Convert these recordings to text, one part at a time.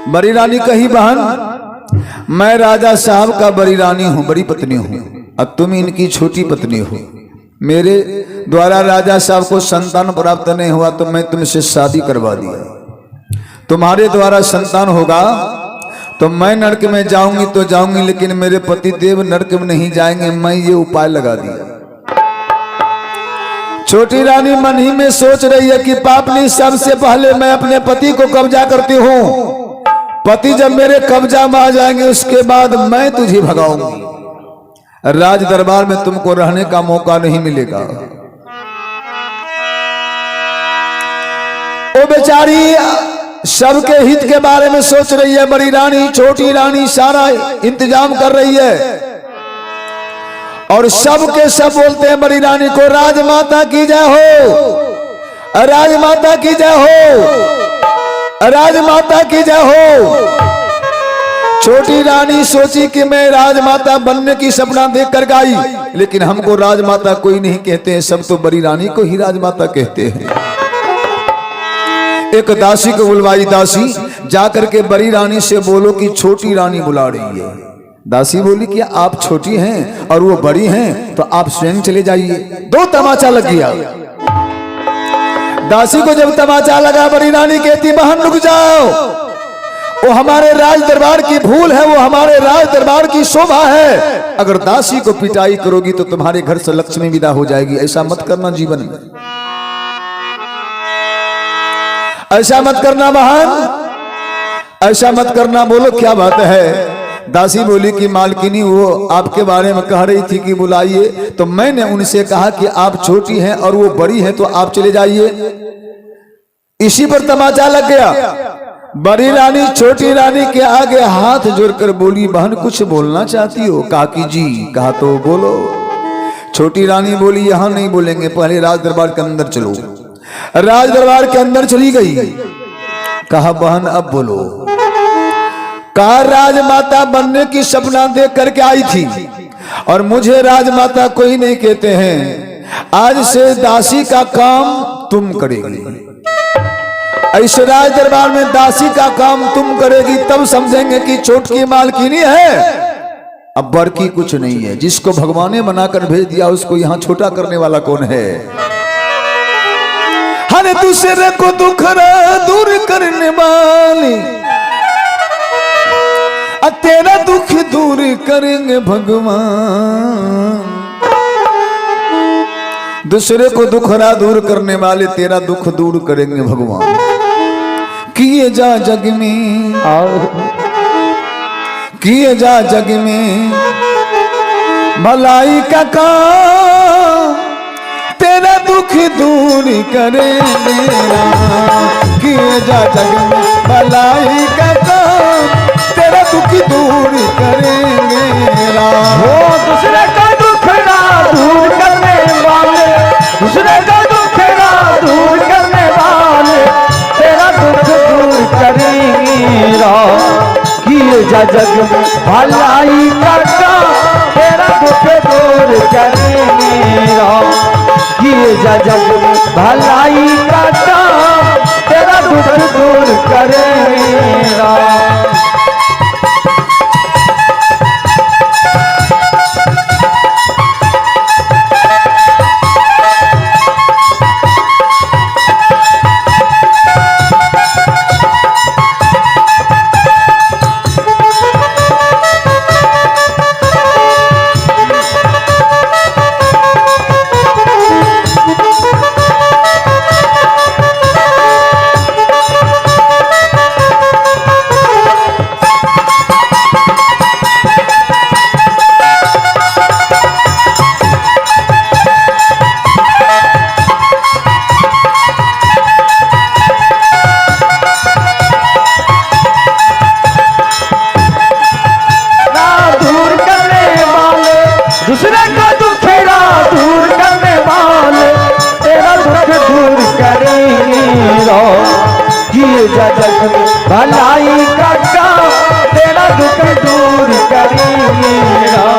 बड़ी रानी कही, बहन मैं राजा साहब का बड़ी रानी हूँ, बड़ी पत्नी हूँ, और तुम इनकी छोटी पत्नी हो। मेरे द्वारा राजा साहब को संतान प्राप्त नहीं हुआ तो मैं तुमसे शादी करवा दिया। तुम्हारे द्वारा संतान होगा तो मैं नरक में जाऊंगी तो जाऊंगी, लेकिन मेरे पति देव नरक में नहीं जाएंगे। मैं ये उपाय लगा दिया। छोटी रानी मन ही में सोच रही है कि पापनी, सबसे पहले मैं अपने पति को कब्जा करती हूँ। पति जब मेरे कब्जा में आ जाएंगे उसके बाद मैं तुझे भगाऊंगी। राज दरबार में तुमको रहने का मौका नहीं मिलेगा। वो बेचारी सबके हित के बारे में सोच रही है। बड़ी रानी, छोटी रानी सारा इंतजाम कर रही है और सबके सब बोलते हैं बड़ी रानी को, राजमाता की जय हो, राजमाता की जय हो, राजमाता की जय हो। छोटी रानी सोची कि मैं राजमाता बनने की सपना देखकर गाई, लेकिन हमको राजमाता कोई नहीं कहते हैं, सब तो बड़ी रानी को ही राजमाता कहते हैं। एक दासी को बुलवाई। दासी जाकर के बड़ी रानी से बोलो कि छोटी रानी बुला रही है। दासी बोली कि आप छोटी हैं और वो बड़ी हैं तो आप स्वयं चले जाइए। दो तमाचा लग गया। दासी को जब तमाचा लगा, बड़ी रानी कहती, बहन रुक जाओ, वो हमारे राज दरबार की भूल है, वो हमारे राज दरबार की शोभा है। अगर दासी को पिटाई करोगी तो तुम्हारे घर से लक्ष्मी विदा हो जाएगी। ऐसा मत करना जीवन में, ऐसा मत करना बहन, ऐसा मत करना। बोलो क्या बात है? दासी बोली कि मालकिनी, वो आपके बारे में कह रही थी कि बुलाइए, तो मैंने उनसे कहा कि आप छोटी हैं और वो बड़ी है तो आप चले जाइए। इसी पर तमाचा लग गया। बड़ी रानी छोटी रानी के आगे हाथ जोड़कर बोली, बहन कुछ बोलना चाहती हो? कहा कि जी। कहा तो बोलो। छोटी रानी बोली, यहां नहीं बोलेंगे, पहले राज दरबार के अंदर चलो। राज दरबार के अंदर चली गई। कहा बहन अब बोलो। कहा राजमाता बनने की सपना देख करके आई थी और मुझे राजमाता कोई नहीं कहते हैं। आज से दासी का काम तुम करेगी। ऐसे राज दरबार में दासी का काम तुम करेगी, तब समझेंगे कि छोटकी मालकिनी है। अब बड़की कुछ नहीं है। जिसको भगवान ने बनाकर भेज दिया उसको यहाँ छोटा करने वाला कौन है? हर दूसरे को दुख दूर करने वाली, तेरा दुख दूर करेंगे भगवान। दूसरे को दुखरा दूर करने वाले तेरा दुख दूर करेंगे भगवान। किए जा जग में, किए जा जग में भलाई का काम, तेरा दुख दूर करेंगे। किए जा जग में भलाई का काम, तेरा दुख दूर करेंगे। हो दूसरे का दुख ना दूर करने वाले, दूसरे का दुख ना दूर करने वाले, तेरा दुख दूर करेंगे। किए जा जग में भलाई का काम, तेरा दुख दूर करेंगे। किए जा जग में भलाई का काम, तेरा दुख दूर करेंगे। दूसरे का दुखेरा दूर करने वाले, तेरा दुख दूर करेंगे। किए जा जग में भलाई का काम, तेरा दुख दूर करेंगे।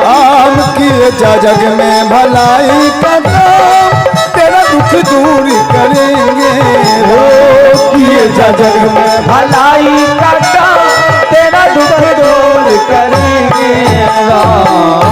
आम किए जा जग में भलाई का काम, तेरा दुख दूर करेंगे। किए जा जग में भलाई का काम, दुख दूर करेंगे राम।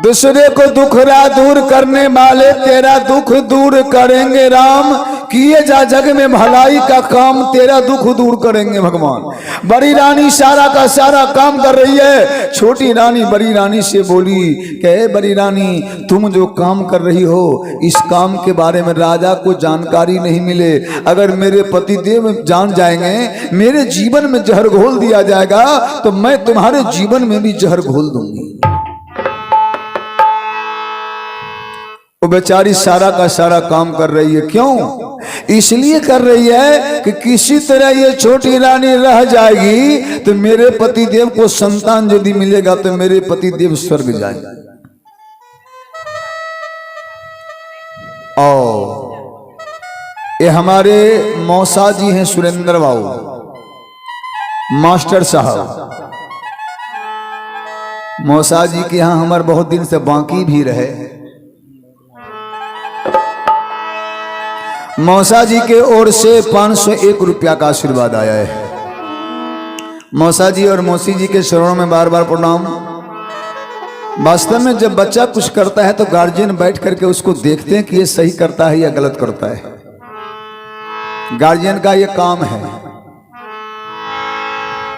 दूसरे को दुखरा दूर करने वाले तेरा दुख दूर करेंगे राम। किए जा जग में भलाई का काम, तेरा दुख दूर करेंगे भगवान। बड़ी रानी सारा का सारा काम कर रही है। छोटी रानी बड़ी रानी से बोली कि बड़ी रानी, तुम जो काम कर रही हो इस काम के बारे में राजा को जानकारी नहीं मिले। अगर मेरे पति देव जान जाएंगे, मेरे जीवन में जहर घोल दिया जाएगा तो मैं तुम्हारे जीवन में भी जहर घोल दूंगी। वो बेचारी सारा का सारा काम कर रही है। क्यों? इसलिए कर रही है कि किसी तरह ये छोटी रानी रह जाएगी तो मेरे पति देव को संतान यदि मिलेगा तो मेरे पति देव स्वर्ग जाएंगे। और ये हमारे मौसा जी हैं, सुरेंद्र बाबू मास्टर साहब। मौसा जी के यहाँ हमारे बहुत दिन से बाकी भी रहे। मौसा जी के ओर से 501 रुपया का आशीर्वाद आया है। मौसा जी और मौसी जी के चरणों में बार बार प्रणाम। वास्तव में जब बच्चा कुछ करता है तो गार्जियन बैठ करके उसको देखते हैं कि ये सही करता है या गलत करता है। गार्जियन का ये काम है।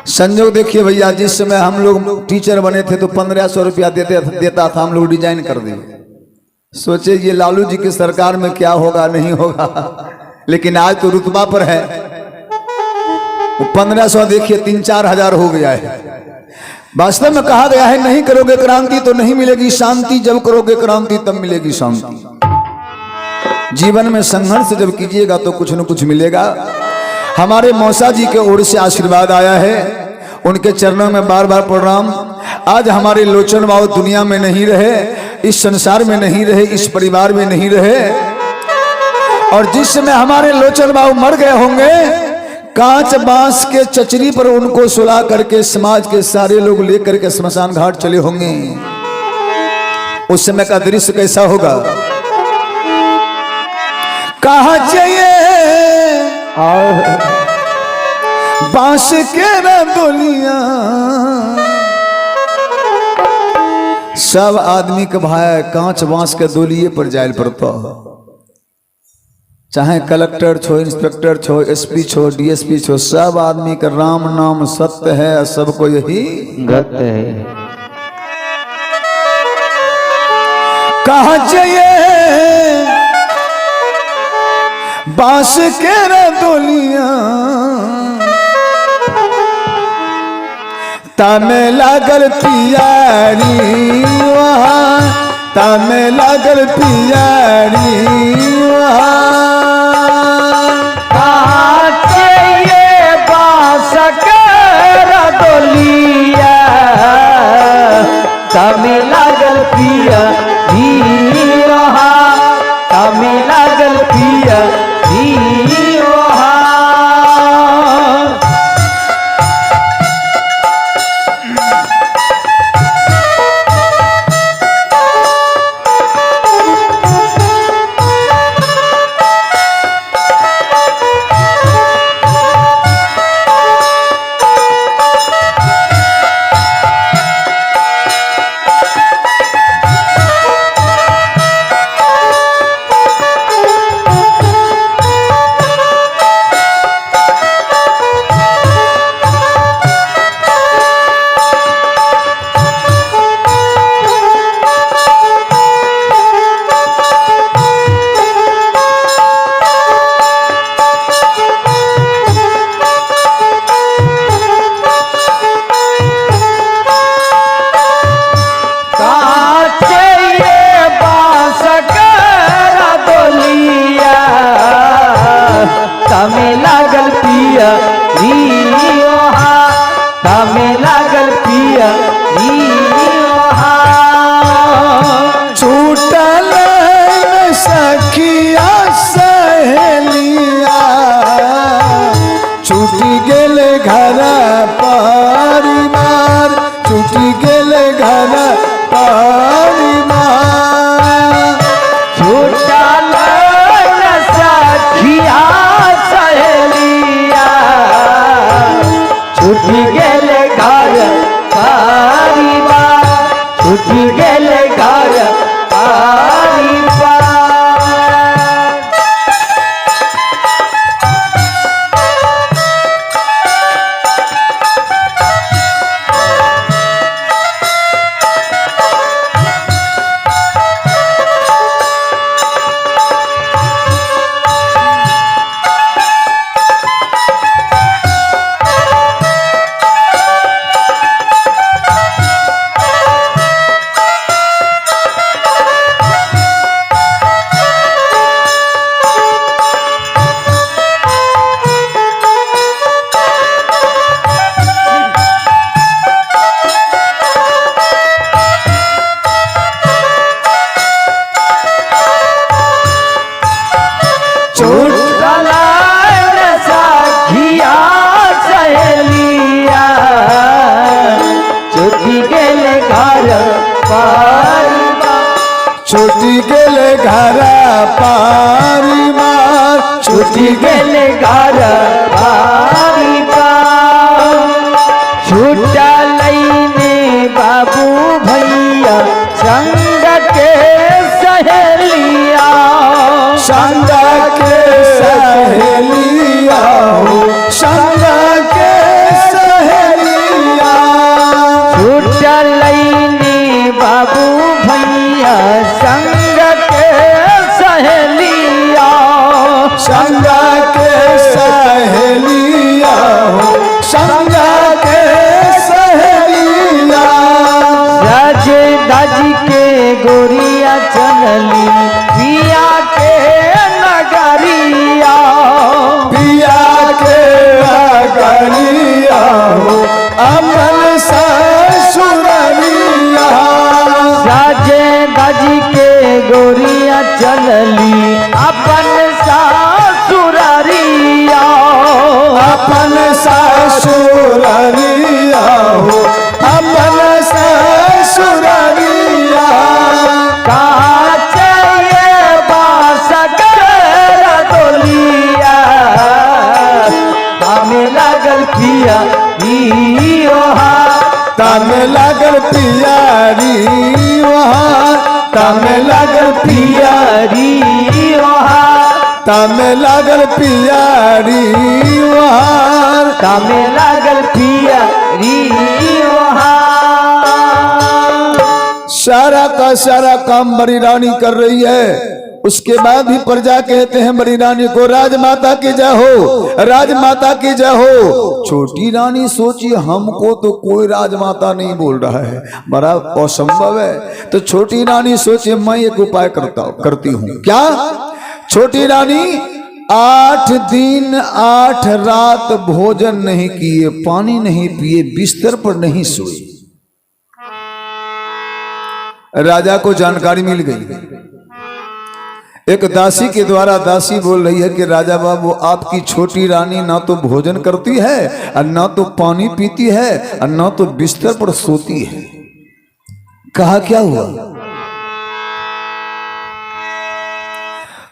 संजोग देखिए भैया, जिस समय हम लोग टीचर बने थे तो 1500 रुपया देता था, हम लोग डिजाइन कर दिए। सोचे ये लालू जी की सरकार में क्या होगा नहीं होगा, लेकिन आज तो रुतबा पर है। 1500 देखिए 3-4 हजार हो गया है। वास्तव में कहा गया है नहीं करोगे क्रांति तो नहीं मिलेगी शांति, जब करोगे क्रांति तब मिलेगी शांति। जीवन में संघर्ष जब कीजिएगा तो कुछ न कुछ मिलेगा। हमारे मौसा जी के ओर से आशीर्वाद आया है, उनके चरणों में बार बार प्रणाम। आज हमारे लोचन बाबू दुनिया में नहीं रहे, इस संसार में नहीं रहे, इस परिवार में नहीं रहे। और जिस समय हमारे लोचन बाबू मर गए होंगे, कांच बांस के चचरी पर उनको सुला करके समाज के सारे लोग लेकर के स्मशान घाट चले होंगे। उस समय का दृश्य कैसा होगा? कहा चाहिए बांस के रदोलिया, सब आदमी के भाई कांच बांस के दोलिए पर जायल पड़ता। चाहे कलेक्टर छो, इंस्पेक्टर छो, एसपी छो, डीएसपी छो, सब आदमी का राम नाम सत्य है, सबको यही गत है। कहा चाहिए बांस के रदोलिया, तमे लागल पियारी वहाँ, तमे लागल पियारी वहाँ। कहाँ चाहिए बांस के रदोलिया, तमे लागल पिया वहाँ, तमे लागल पिया वहाँ। तमे लागल पिया वहाँ, तमे लागल पिया वहाँ। छूटल सखिया सहेलिया, छूटी गेल घर परिवार, छूटी गेल घर परिवार। छूटल सखिया सहेलिया, छूट गेल घर घर पारी मार, छूटी गेले घर पारी पार, छूटा लईने बाबू भैया संग के सहेलिया, संग के सहेलिया हो, संग के सहेलिया। छूटा लईने बाबू भैया संग के सहेलिया, संग के सहेलिया हो, संग के सहेलिया। राज दाजी के गोरिया चलली पिया के नगरिया, पिया के नगरिया हो, अपन ससुरलिया। राज दाजी के गोरिया चलली अपन ससुररिया, अपन ससुरलिया हो, अपन ससुरलिया। काचे बास कर डोलिया, हमें लागल पिया ओहा, तमे लागल पियारी वहाँ, तमे लागल पियारी ओहा, तमे लागल पियारी वहाँ। तमे लागल पियारी ओहा। सारा का सारा काम बड़ी रानी कर रही है। उसके बाद भी प्रजा कहते हैं बड़ी रानी को राजमाता की जय हो, राजमाता की जय हो। छोटी रानी सोची हमको तो कोई राजमाता नहीं बोल रहा है, बड़ा असंभव है। तो छोटी रानी सोचे मैं एक उपाय करती हूँ। क्या? छोटी रानी 8 दिन 8 रात भोजन नहीं किए, पानी नहीं पिए, बिस्तर पर नहीं सोए। राजा को जानकारी मिल गई। एक दासी के द्वारा दासी बोल रही है कि राजा बाबू आपकी छोटी रानी ना तो भोजन करती है और ना तो पानी पीती है और ना तो बिस्तर पर सोती है। कहा क्या हुआ?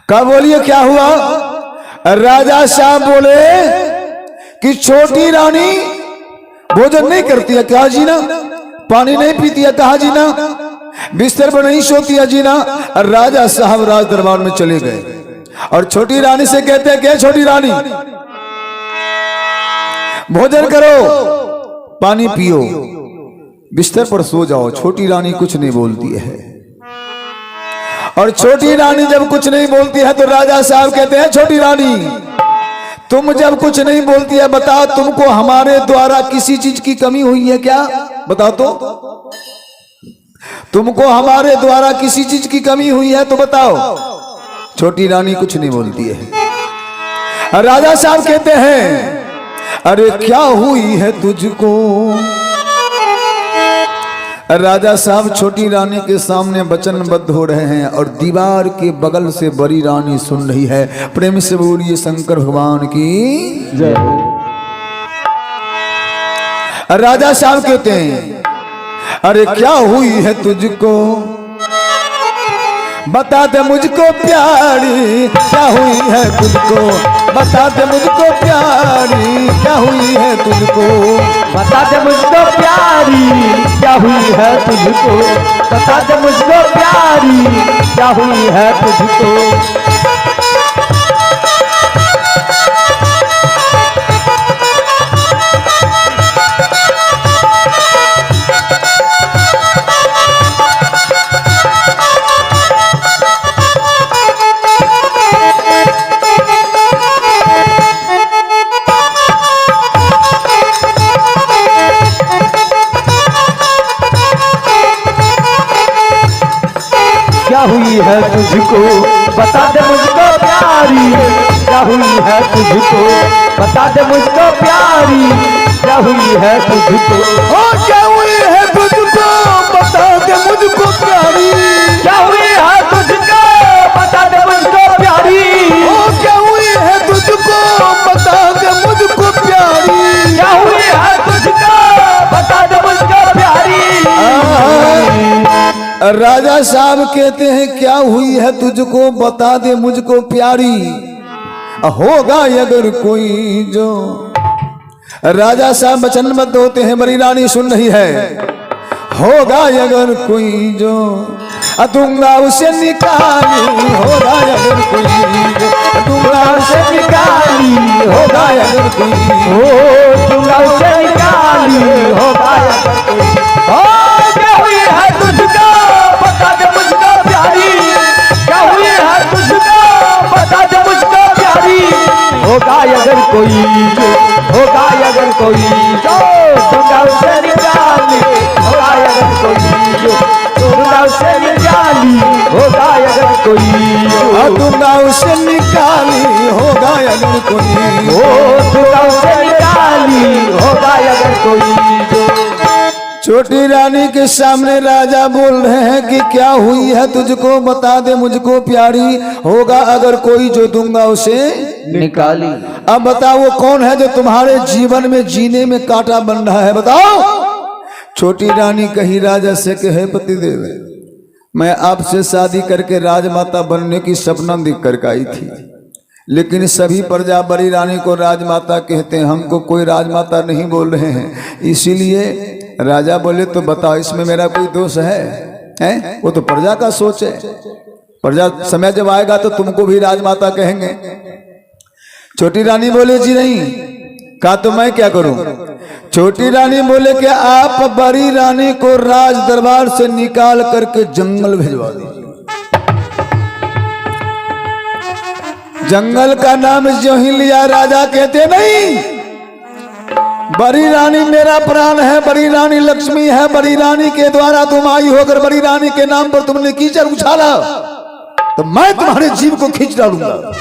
कहा बोलिए क्या हुआ? राजा साहब बोले कि छोटी रानी भोजन नहीं करती है, कहा जी ना, पानी नहीं पीती है, कहा जी ना, बिस्तर पर नहीं सोती है, जी ना। और राजा साहब राज दरबार में चले गए और छोटी रानी से कहते हैं कि छोटी रानी भोजन करो, पानी पियो, बिस्तर पर सो जाओ। छोटी रानी कुछ नहीं बोलती है। और छोटी रानी जब कुछ नहीं बोलती है तो राजा साहब कहते हैं छोटी रानी तुम जब कुछ नहीं बोलती है, बताओ तुमको हमारे द्वारा किसी चीज की कमी हुई है क्या? बताओ तो, तुमको हमारे द्वारा किसी चीज की कमी हुई है तो बताओ। छोटी रानी कुछ नहीं बोलती है। राजा साहब कहते हैं अरे क्या हुई है तुझको? राजा साहब छोटी रानी के सामने वचनबद्ध हो रहे हैं और दीवार के बगल से बड़ी रानी सुन रही है। प्रेम से बोलिए शंकर भगवान की जय। राजा साहब कहते हैं अरे क्या हुई है तुझको? बता दे मुझको प्यारी क्या हुई है तुझको? बता दे मुझको प्यारी क्या हुई है तुझको? बता दे मुझको प्यारी क्या हुई है तुझको? बता दे मुझको प्यारी क्या हुई है तुझको? क्या हुई है तुझको? बता दे मुझको प्यारी क्या हुई है तुझको? बता दे मुझको प्यारी क्या हुई है तुझको? ओ क्या हुई है तुझको? बता दे मुझको प्यारी क्या हुई है तुझको? बता दे मुझको प्यारी। ओ क्या हुई है तुझको? बता दे मुझको प्यारी क्या हुई है तुझको? बता दे मुझको प्यारी। राजा साहब कहते हैं क्या हुई है तुझको, बता दे मुझको प्यारी, होगा अगर कोई जो। राजा साहब वचनबद्ध होते हैं, बड़ी रानी सुन रही है। होगा अगर कोई जो, दूंगा उसे निकाली, होगा अगर कोई जो, दूंगा उसे निकाली, होगा अगर कोई ओ दूंगा उसे निकाली, होगा अगर कोई। ओ क्या हुई है तुझको, बता दे मुझको प्यारी, क्या हुई है तुझको, बता दे मुझको प्यारी, होगा अगर कोई जो, होगा अगर कोई जो, दूंगा उसे निकाली, होगा अगर कोई जो, दूंगा उसे निकाली, होगा अगर कोई जो, दूंगा उसे निकाली, होगा अगर कोई ओ दूंगा उसे निकाली, होगा अगर कोई जो। छोटी रानी के सामने राजा बोल रहे हैं कि क्या हुई है तुझको, बता दे मुझको प्यारी, होगा अगर कोई जो, दूंगा उसे निकाली। अब बताओ वो कौन है जो तुम्हारे जीवन में जीने में कांटा बन रहा है, बताओ। छोटी रानी कही राजा से कि हे पतिदेव, मैं आपसे शादी करके राजमाता बनने की सपना देख कर आई थी, लेकिन सभी प्रजा बड़ी रानी को राजमाता कहते हैं, हमको कोई राजमाता नहीं बोल रहे हैं। इसीलिए राजा बोले तो बताओ इसमें मेरा कोई दोष है? वो तो प्रजा का सोच है, प्रजा समय जब आएगा तो तुमको भी राजमाता कहेंगे। छोटी रानी बोले जी नहीं, कहा तो मैं क्या करूं? छोटी रानी बोले कि आप बड़ी रानी को राज दरबार से निकाल करके जंगल भिजवा दीजिए। जंगल का नाम जो ही लिया राजा कहते नहीं, बड़ी रानी मेरा प्राण है, बड़ी रानी लक्ष्मी है, बड़ी रानी के द्वारा तुम आई होकर बड़ी रानी के नाम पर तुमने कीचड़ उछाला तो मैं तुम्हारे जीव को खींच डालूंगा।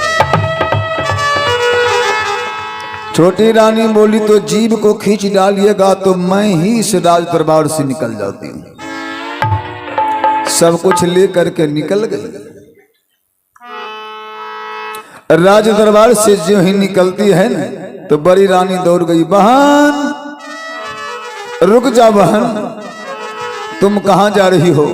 छोटी रानी बोली तो जीव को खींच डालिएगा तो मैं ही इस राज दरबार से निकल जाती हूं। सब कुछ लेकर के निकल गई। राज दरबार से जो ही निकलती है ना तो बड़ी रानी दौड़ गई, बहन रुक जा बहन, तुम कहां जा रही हो?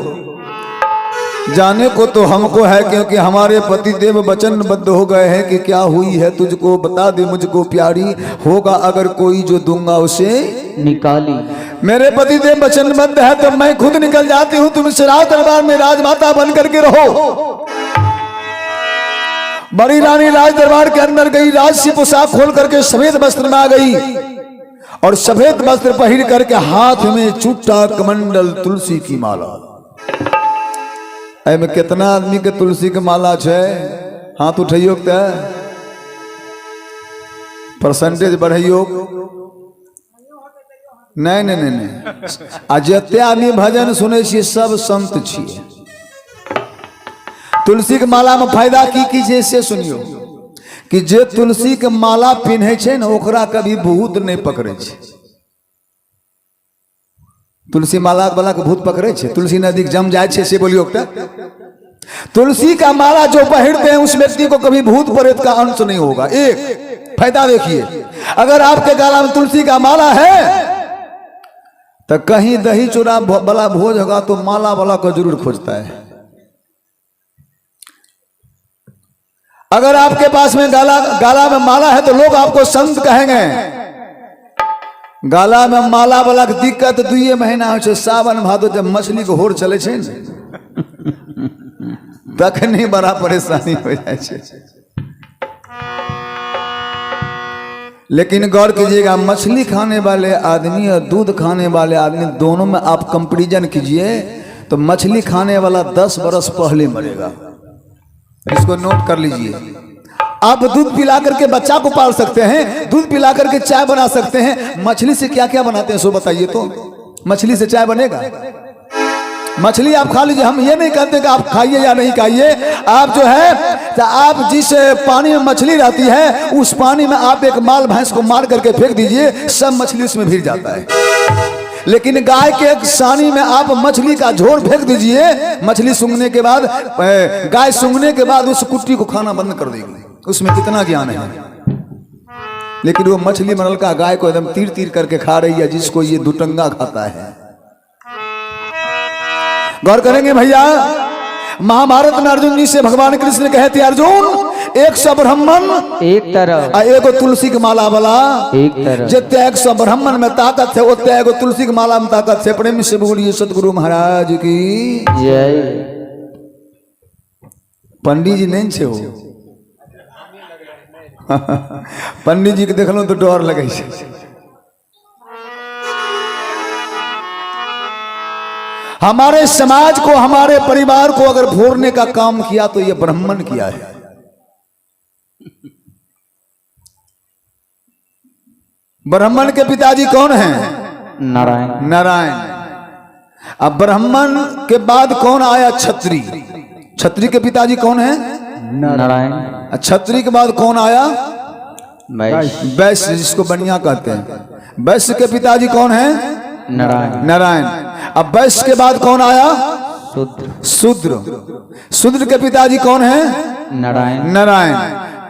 जाने को तो हमको है, क्योंकि हमारे पति देव वचनबद्ध हो गए हैं कि क्या हुई है तुझको, बता दे मुझको प्यारी, होगा अगर कोई जो, दूंगा उसे निकाली। मेरे पति देव वचनबद्ध है तो मैं खुद निकल जाती हूं, तुम इस राज दरबार में राजमाता बन करके रहो। बड़ी रानी राज दरबार के अंदर गई, राजसी पोशाक खोल करके सफेद वस्त्र में आ गई और सफेद वस्त्र पहन करके हाथ में चुट्टा कमंडल तुलसी की माला। में कितना आदमी के तुलसी के माला है? हाथ उठाइयो, परसेंटेज बढ़ाइयो। नहीं नहीं नहीं नहीं, आ जते आदमी भजन सुने छी सब संत छिए। तुलसी के माला में फायदा की छै से सुनियो कि जे तुलसी के माला पिन्हे छै ने ओकरा कभी भूत नहीं पकड़े छै। तुलसी माला वाला के भूत पकड़े छै? तुलसी नजदीक जम जाए छै से बोलियो। तुलसी का माला जो पहनते हैं उस व्यक्ति को कभी भूत प्रेत का अंश नहीं होगा। एक फायदा देखिए, अगर आपके गला में तुलसी का माला है तो कहीं दही चूड़ा वाला भोज होगा तो माला वाला को जरूर खोजता है। अगर आपके पास में गाला में माला है तो लोग आपको संत कहेंगे। गाला में माला वाला के दिक्कत 2 महीना हो, सावन भादो जब मछली को होर चले छे तखनी बड़ा परेशानी हो जाए छे। लेकिन गौर कीजिएगा, मछली खाने वाले आदमी और दूध खाने वाले आदमी दोनों में आप कंपैरिजन कीजिए तो मछली खाने वाला 10 बरस पहले मरेगा। इसको नोट कर लीजिए। आप दूध पिला करके बच्चा को पाल सकते हैं, दूध पिला करके चाय बना सकते हैं, मछली से क्या क्या बनाते हैं सो बताइए तो? मछली से चाय बनेगा? मछली आप खा लीजिए, हम ये नहीं कहते कि आप खाइए या नहीं खाइए। आप जो है तो आप जिस पानी में मछली रहती है उस पानी में आप एक माल भैंस को मार करके फेंक दीजिए, सब मछली उसमें भीग जाता है। लेकिन गाय के एक सानी में आप मछली का झोर फेंक दीजिए, मछली सूंघने के बाद, गाय सूंघने के बाद उस कुट्टी को खाना बंद कर देगी। उसमें कितना ज्ञान है। लेकिन वो मछली मरल का गाय को एकदम तीर तीर करके खा रही है, जिसको ये दुटंगा खाता है। गौर करेंगे भैया, महाभारत में अर्जुन जी से भगवान कृष्ण कहते अर्जुन 100 ब्राह्मण एक तरफ, एगो तुलसी की माला वाला एक तरफ। जितने 100 ब्राह्मण में ताकत है उतने एगो तुलसी की माला में ताकत है। प्रेम से बोलिए सतगुरु महाराज की जय। पंडित जी नहीं छे हो पंडित जी के देखलो तो डर लगे छे। हमारे समाज को, हमारे परिवार को अगर फोड़ने का काम किया तो ये ब्राह्मण किया है। ब्राह्मण के पिताजी कौन हैं? नारायण। नारायण। अब ब्राह्मण के बाद कौन आया? क्षत्रिय। क्षत्रिय के पिताजी कौन हैं? नारायण। क्षत्रिय के बाद कौन आया? वैश्य। वैश्य, जिसको बनिया कहते हैं। वैश्य के पिताजी कौन हैं? नारायण। नारायण। अब वैश्य के बाद कौन आया? शूद्र। शूद्र। शूद्र के पिताजी कौन हैं? नारायण। नारायण।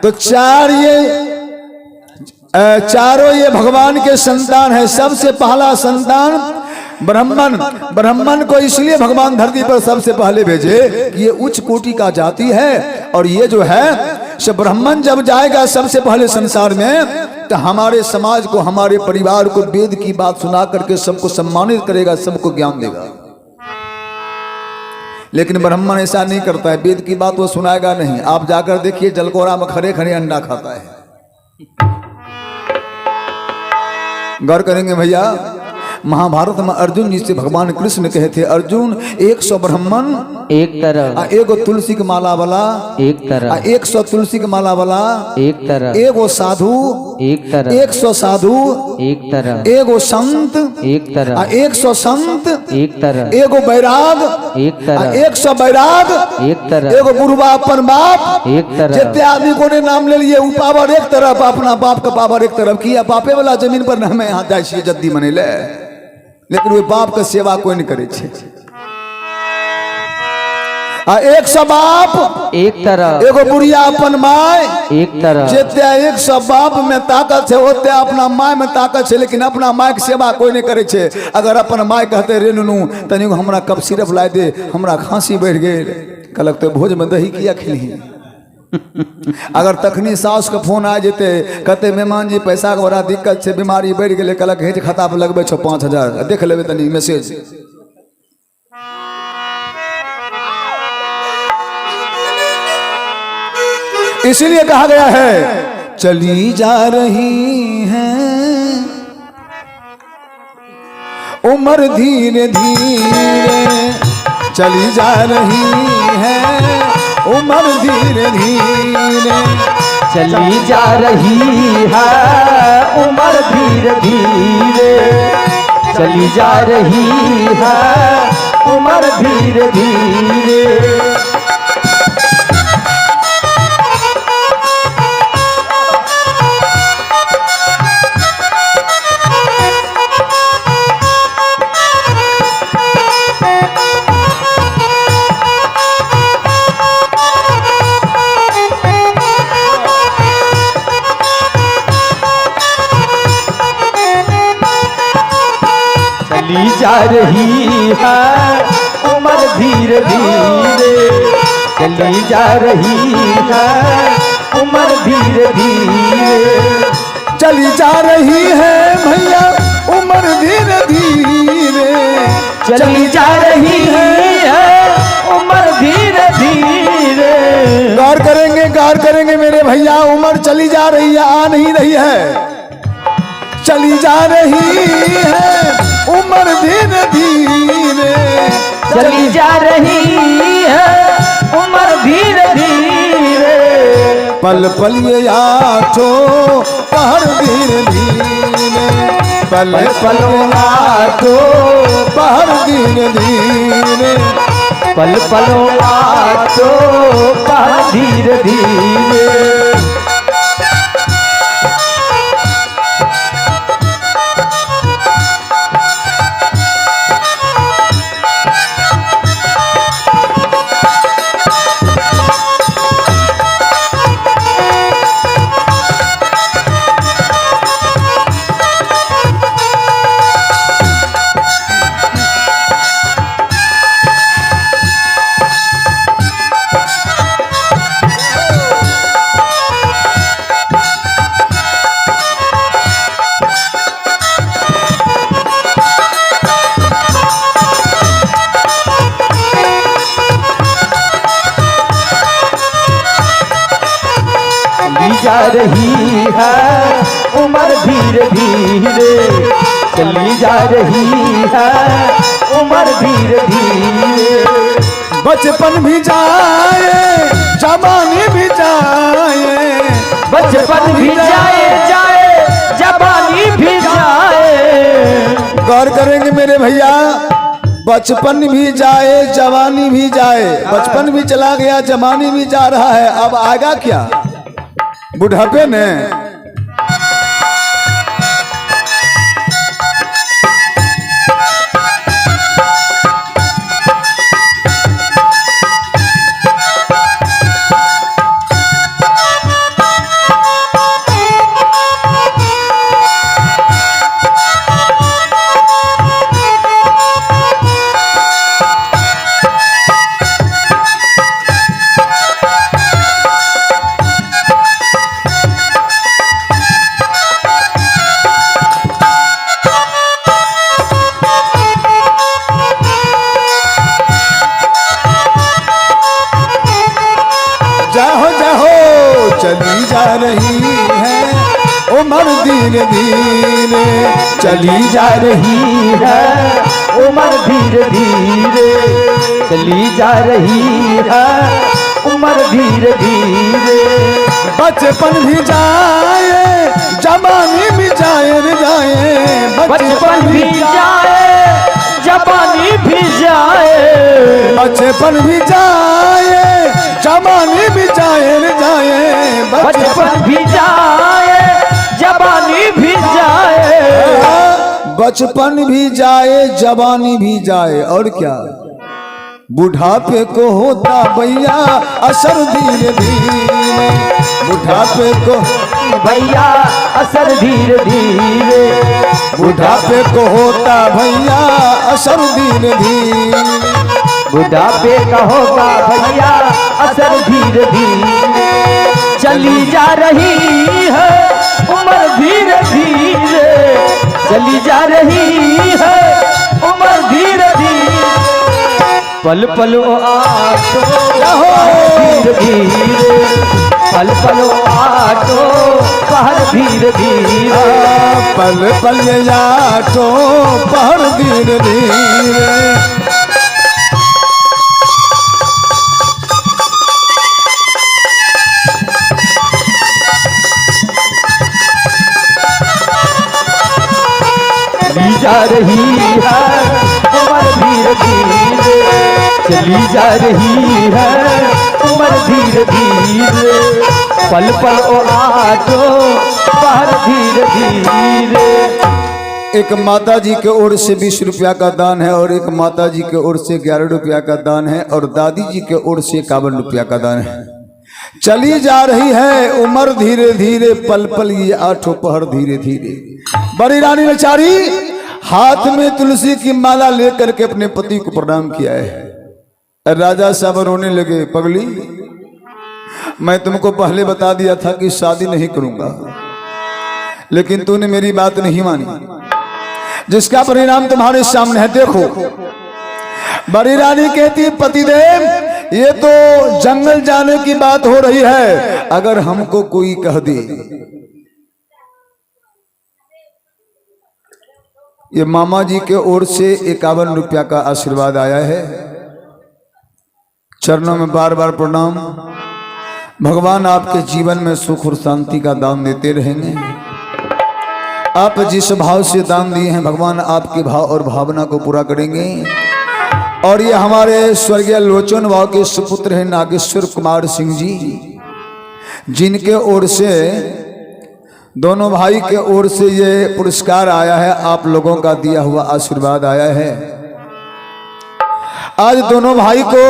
तो चारों ये भगवान के संतान है। सबसे पहला संतान ब्राह्मण। ब्राह्मण को इसलिए भगवान धरती पर सबसे पहले भेजे कि ये उच्च कोटि का जाति है, और ये जो है सो ब्राह्मण जब जाएगा सबसे पहले संसार में तो हमारे समाज को, हमारे परिवार को वेद की बात सुना करके सबको सम्मानित करेगा, सबको ज्ञान देगा। लेकिन ब्राह्मण ऐसा नहीं करता है, वेद की बात वो सुनाएगा नहीं। आप जाकर देखिए जलकोरा में खड़े खड़े अंडा खाता है। गौर करेंगे भैया, महाभारत में अर्जुन जी से भगवान कृष्ण कहे थे अर्जुन 100 ब्राह्मण एक तरफ, एगो तुलसी की माला वाला एक तरफ, 100 तुलसी की माला वाला एक तरफ, एगो साधु एक तरफ, 100 साधु एक तरफ, एगो संत एक तरफ, 100 संत एक तरफ, एगो बैराग एक तरफ, 100 बैराग एक तरफ, एगो गुरुबा अपन बाप। एक तरफ। जितने आदमी को ने नाम ले लिए, उ पावर एक तरफ, अपना बाप का पावर एक तरफ किया। बापे वाला जमीन पर न हमें यहाँ जाए जद्दी मने ले, लेकिन वो बाप का सेवा कोई नहीं करे छे। 100 बाप एक तरफ, एगो बुढ़िया अपन माय एक तरफ, जितने 100 बाप में ताकत है उतने अपना माय में ताकत है, लेकिन अपना माय के सेवा कोई नहीं करे छे। अगर अपन माय कहते रे नुनू तनिक हमरा कप सिरप ला दे, हमरा खांसी बढ़ गई, कहलक तो भोज में दही किया खिली। अगर तखनी सास का फोन आ जेते, कहते मेहमान जी पैसा के बड़ा दिक्कत से, बीमारी बढ़ गई, कहलक हेज खाता पर लगबे छो 5000, देख लेबे तनी मैसेज। इसीलिए कहा गया है चली जा रही है उम्र धीरे धीरे, चली जा रही है उम्र धीरे धीरे, चली जा रही है उम्र धीरे धीरे, चली जा रही है उम्र धीरे धीरे। चली जा रही है उम्र धीरे धीरे, चली जा रही है उम्र धीरे धीरे, चली जा रही है भैया उम्र धीरे धीरे, चली जा रही है उम्र धीरे धीरे। गौर करेंगे मेरे भैया, उम्र चली जा रही है, आ नहीं रही है। चली जा रही है उम्र धीरे धीरे, चली जा रही है उम्र धीरे धीरे, पल पल ये आठो पहर धीरे धीरे, पल पल आठो पहर धीरे धीरे, पल पल आठो पहर धीरे धीरे। जा रही है उम्र धीरे धीरे, चली जा रही है उम्र धीरे धीरे। बचपन भी जाए जवानी भी जाए, बचपन भी जाए जाए जवानी भी जाए। गौर करेंगे मेरे भैया, बचपन भी जाए जवानी भी जाए। बचपन भी चला गया, जवानी भी जा रहा है, अब आएगा क्या बुढ़ापे में। जाहो जाहो चली जा रही है उम्र धीरे धीरे, चली जा रही है उम्र धीरे धीरे, चली जा रही है उम्र धीरे धीरे। बचपन भी जाए जवानी भी जाए रे जाए, बचपन भी जाए जवानी भी जाए। बचपन भी जाए जवानी भी जाए रे जाए, बचपन भी जाए जवानी भी जाए। बचपन भी जाए जवानी भी जाए, और क्या बुढ़ापे को होता भैया असर धीरे धीरे, बुढ़ापे को भैया असर धीरे धीरे, बुढ़ापे को होता भैया असर धीरे धीरे, बुढ़ापे का होगा भैया असर धीरे धीरे। चली जा रही है उम्र धीरे धीरे, चली जा रही है उम्र धीरे धीरे। पल पल आटो धीरे धीरे, पल पल आटो पहर धीरे धीरे, पल पल आटो पहर धीरे धीरे। चली जा रही है उम्र धीरे धीरे, चली जा रही है उम्र धीरे धीरे। पल पल आटो पहर धीरे धीरे। एक माता जी के ओर से 20 रुपया का दान है, और एक माता जी के ओर से 11 रुपया का दान है, और दादी जी के ओर से 51 रुपया का दान है। चली जा रही है उम्र धीरे धीरे, पल पल ये आठों पहर धीरे धीरे। बड़ी रानी बेचारी हाथ में तुलसी की माला लेकर के अपने पति को प्रणाम किया है। राजा साहब रोने लगे, पगली मैं तुमको पहले बता दिया था कि शादी नहीं करूंगा, लेकिन तूने मेरी बात नहीं मानी, जिसका परिणाम तुम्हारे सामने है, देखो। बड़ी रानी कहती, पतिदेव ये तो जंगल जाने की बात हो रही है, अगर हमको कोई कह दे। ये मामा जी के ओर से 51 रुपया का आशीर्वाद आया है। चरणों में बार बार प्रणाम। भगवान आपके जीवन में सुख और शांति का दान देते रहेंगे। आप जिस भाव से दान दिए हैं, भगवान आपके भाव और भावना को पूरा करेंगे। और ये हमारे स्वर्गीय लोचन भाव के सुपुत्र हैं नागेश्वर कुमार सिंह जी, जिनके ओर से दोनों भाई के ओर से ये पुरस्कार आया है, आप लोगों का दिया हुआ आशीर्वाद आया है। आज दोनों भाई को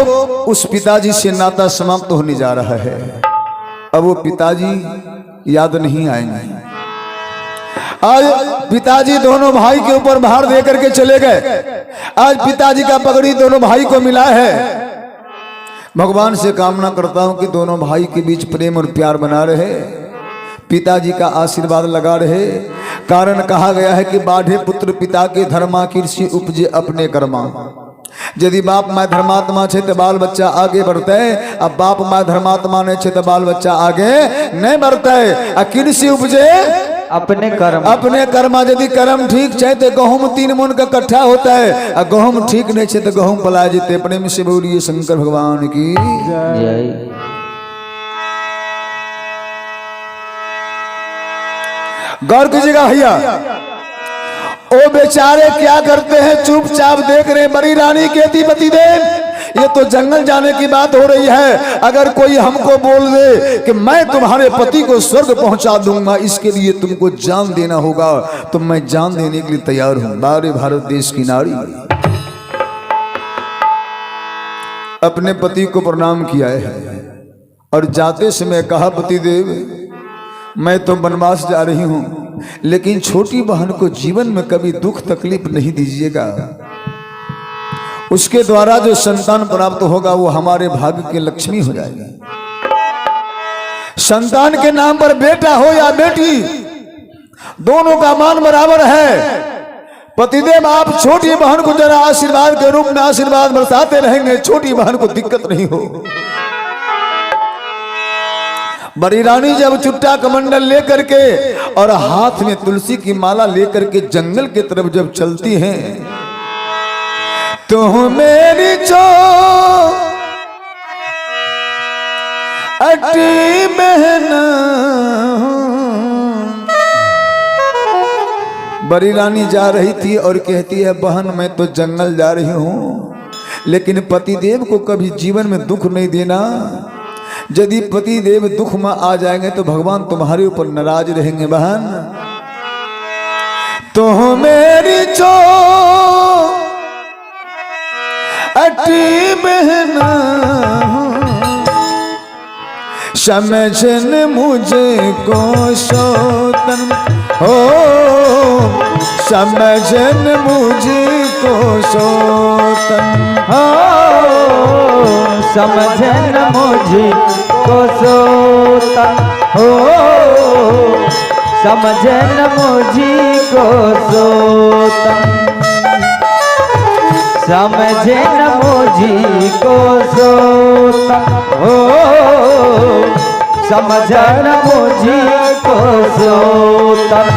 उस पिताजी से नाता समाप्त होने जा रहा है। अब वो पिताजी याद नहीं आएंगे। आज पिताजी दोनों भाई के ऊपर भार दे करके चले गए। आज पिताजी का पगड़ी दोनों भाई को मिला है। भगवान से कामना करता हूं कि दोनों भाई के बीच प्रेम और प्यार बना रहे, पिताजी का आशीर्वाद लगा रहे। कारण कहा गया है कि बाढ़े पुत्र पिता के धर्मा, कृषि उपजे अपने कर्मा। यदि बाप माय धर्मात्मा छे तो बाल बच्चा आगे बढ़ते, अब बाप माय धर्मात्मा नहीं छे तो बाल बच्चा आगे नहीं बढ़ते। आ किनसे उपजे? अपने कर्म। अपने कर्मा। यदि कर्म ठीक छे तो गहूम 3 मन का कट्ठा होता है, आ गहूम ठीक नहीं छे तो गहूम पला जेते। अपने में से बोलिए शंकर भगवान की जय। गौर कीजिएगा भैया, ओ बेचारे क्या करते हैं, चुपचाप देख रहे। बड़ी रानी कहती पतिदेव ये तो जंगल जाने की बात हो रही है, अगर कोई हमको बोल दे कि मैं तुम्हारे पति को स्वर्ग पहुंचा दूंगा, इसके लिए तुमको जान देना होगा, तो मैं जान देने के लिए तैयार हूं। बारे भारत देश की नारी अपने पति को प्रणाम किया है और जाते समय कहा पतिदेव मैं तो वनवास जा रही हूं, लेकिन छोटी बहन को जीवन में कभी दुख तकलीफ नहीं दीजिएगा। उसके द्वारा जो संतान प्राप्त होगा वो हमारे भाग्य के लक्ष्मी हो जाएगा। संतान के नाम पर बेटा हो या बेटी दोनों का मान बराबर है। पतिदेव आप छोटी बहन को जरा आशीर्वाद के रूप में आशीर्वाद बरसाते रहेंगे, छोटी बहन को दिक्कत नहीं हो। बड़ी रानी जब चुट्टा कमंडल लेकर के और हाथ में तुलसी की माला लेकर के जंगल की तरफ जब चलती हैं, तो मेरी जो अटी बहन। बड़ी रानी जा रही थी और कहती है बहन मैं तो जंगल जा रही हूं, लेकिन पतिदेव को कभी जीवन में दुख नहीं देना। यदि पति देव दुख में आ जाएंगे तो भगवान तुम्हारे ऊपर नाराज रहेंगे बहन। तो मेरी जो अटी बहन समझन मुझे को सोतन हो, समझन मुझे को सोतन हो, समझन मुझे को सोतन हो, समझन मुझे को सोतन, समझन मुझे को सोतन हो, समझन मुझे को सोतन।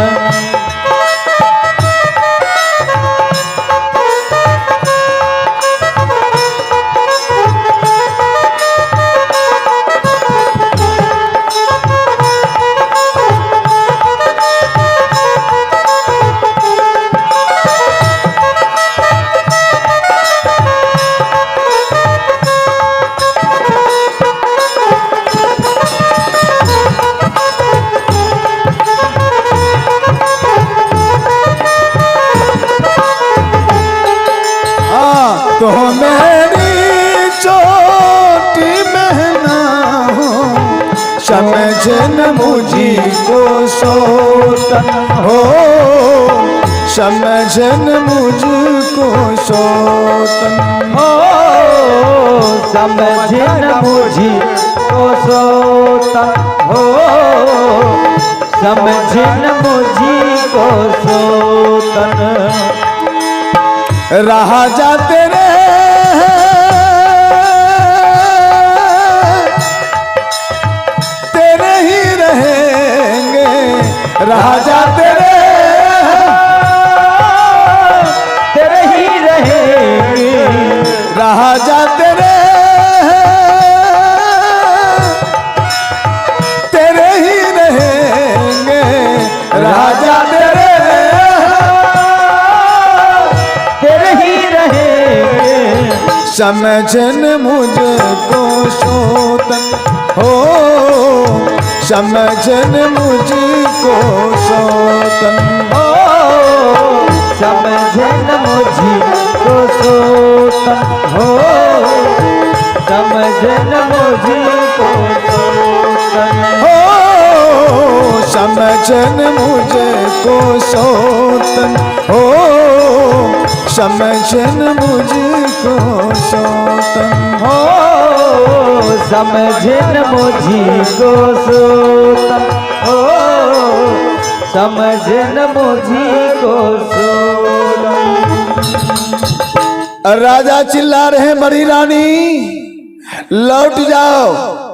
तो मेरी छोटी बहना हो, समझन मुझी को सोतन हो, समझन मुझको सोतन हो, समझन मुझी को सोतन हो, समझन मुझी को सोतन। रहा जाते रे तेरे ही रहेंगे, रहा जाते रे तेरे ही रहेंगे, रहा जाते रे तेरे ही रहेंगे, रहा जाते रे समझन मुझको सोतन हो, समझन मुझको सोतन हो, समझन मुझको सोतन हो, समझन मुझको सोतन हो, समझन मुझको सोतन हो, समझन मुझको सोतन हो, समझन मुझको सोतन हो, समझन मुझको सोतन। राजा चिल्ला रहे बड़ी रानी लौट जाओ।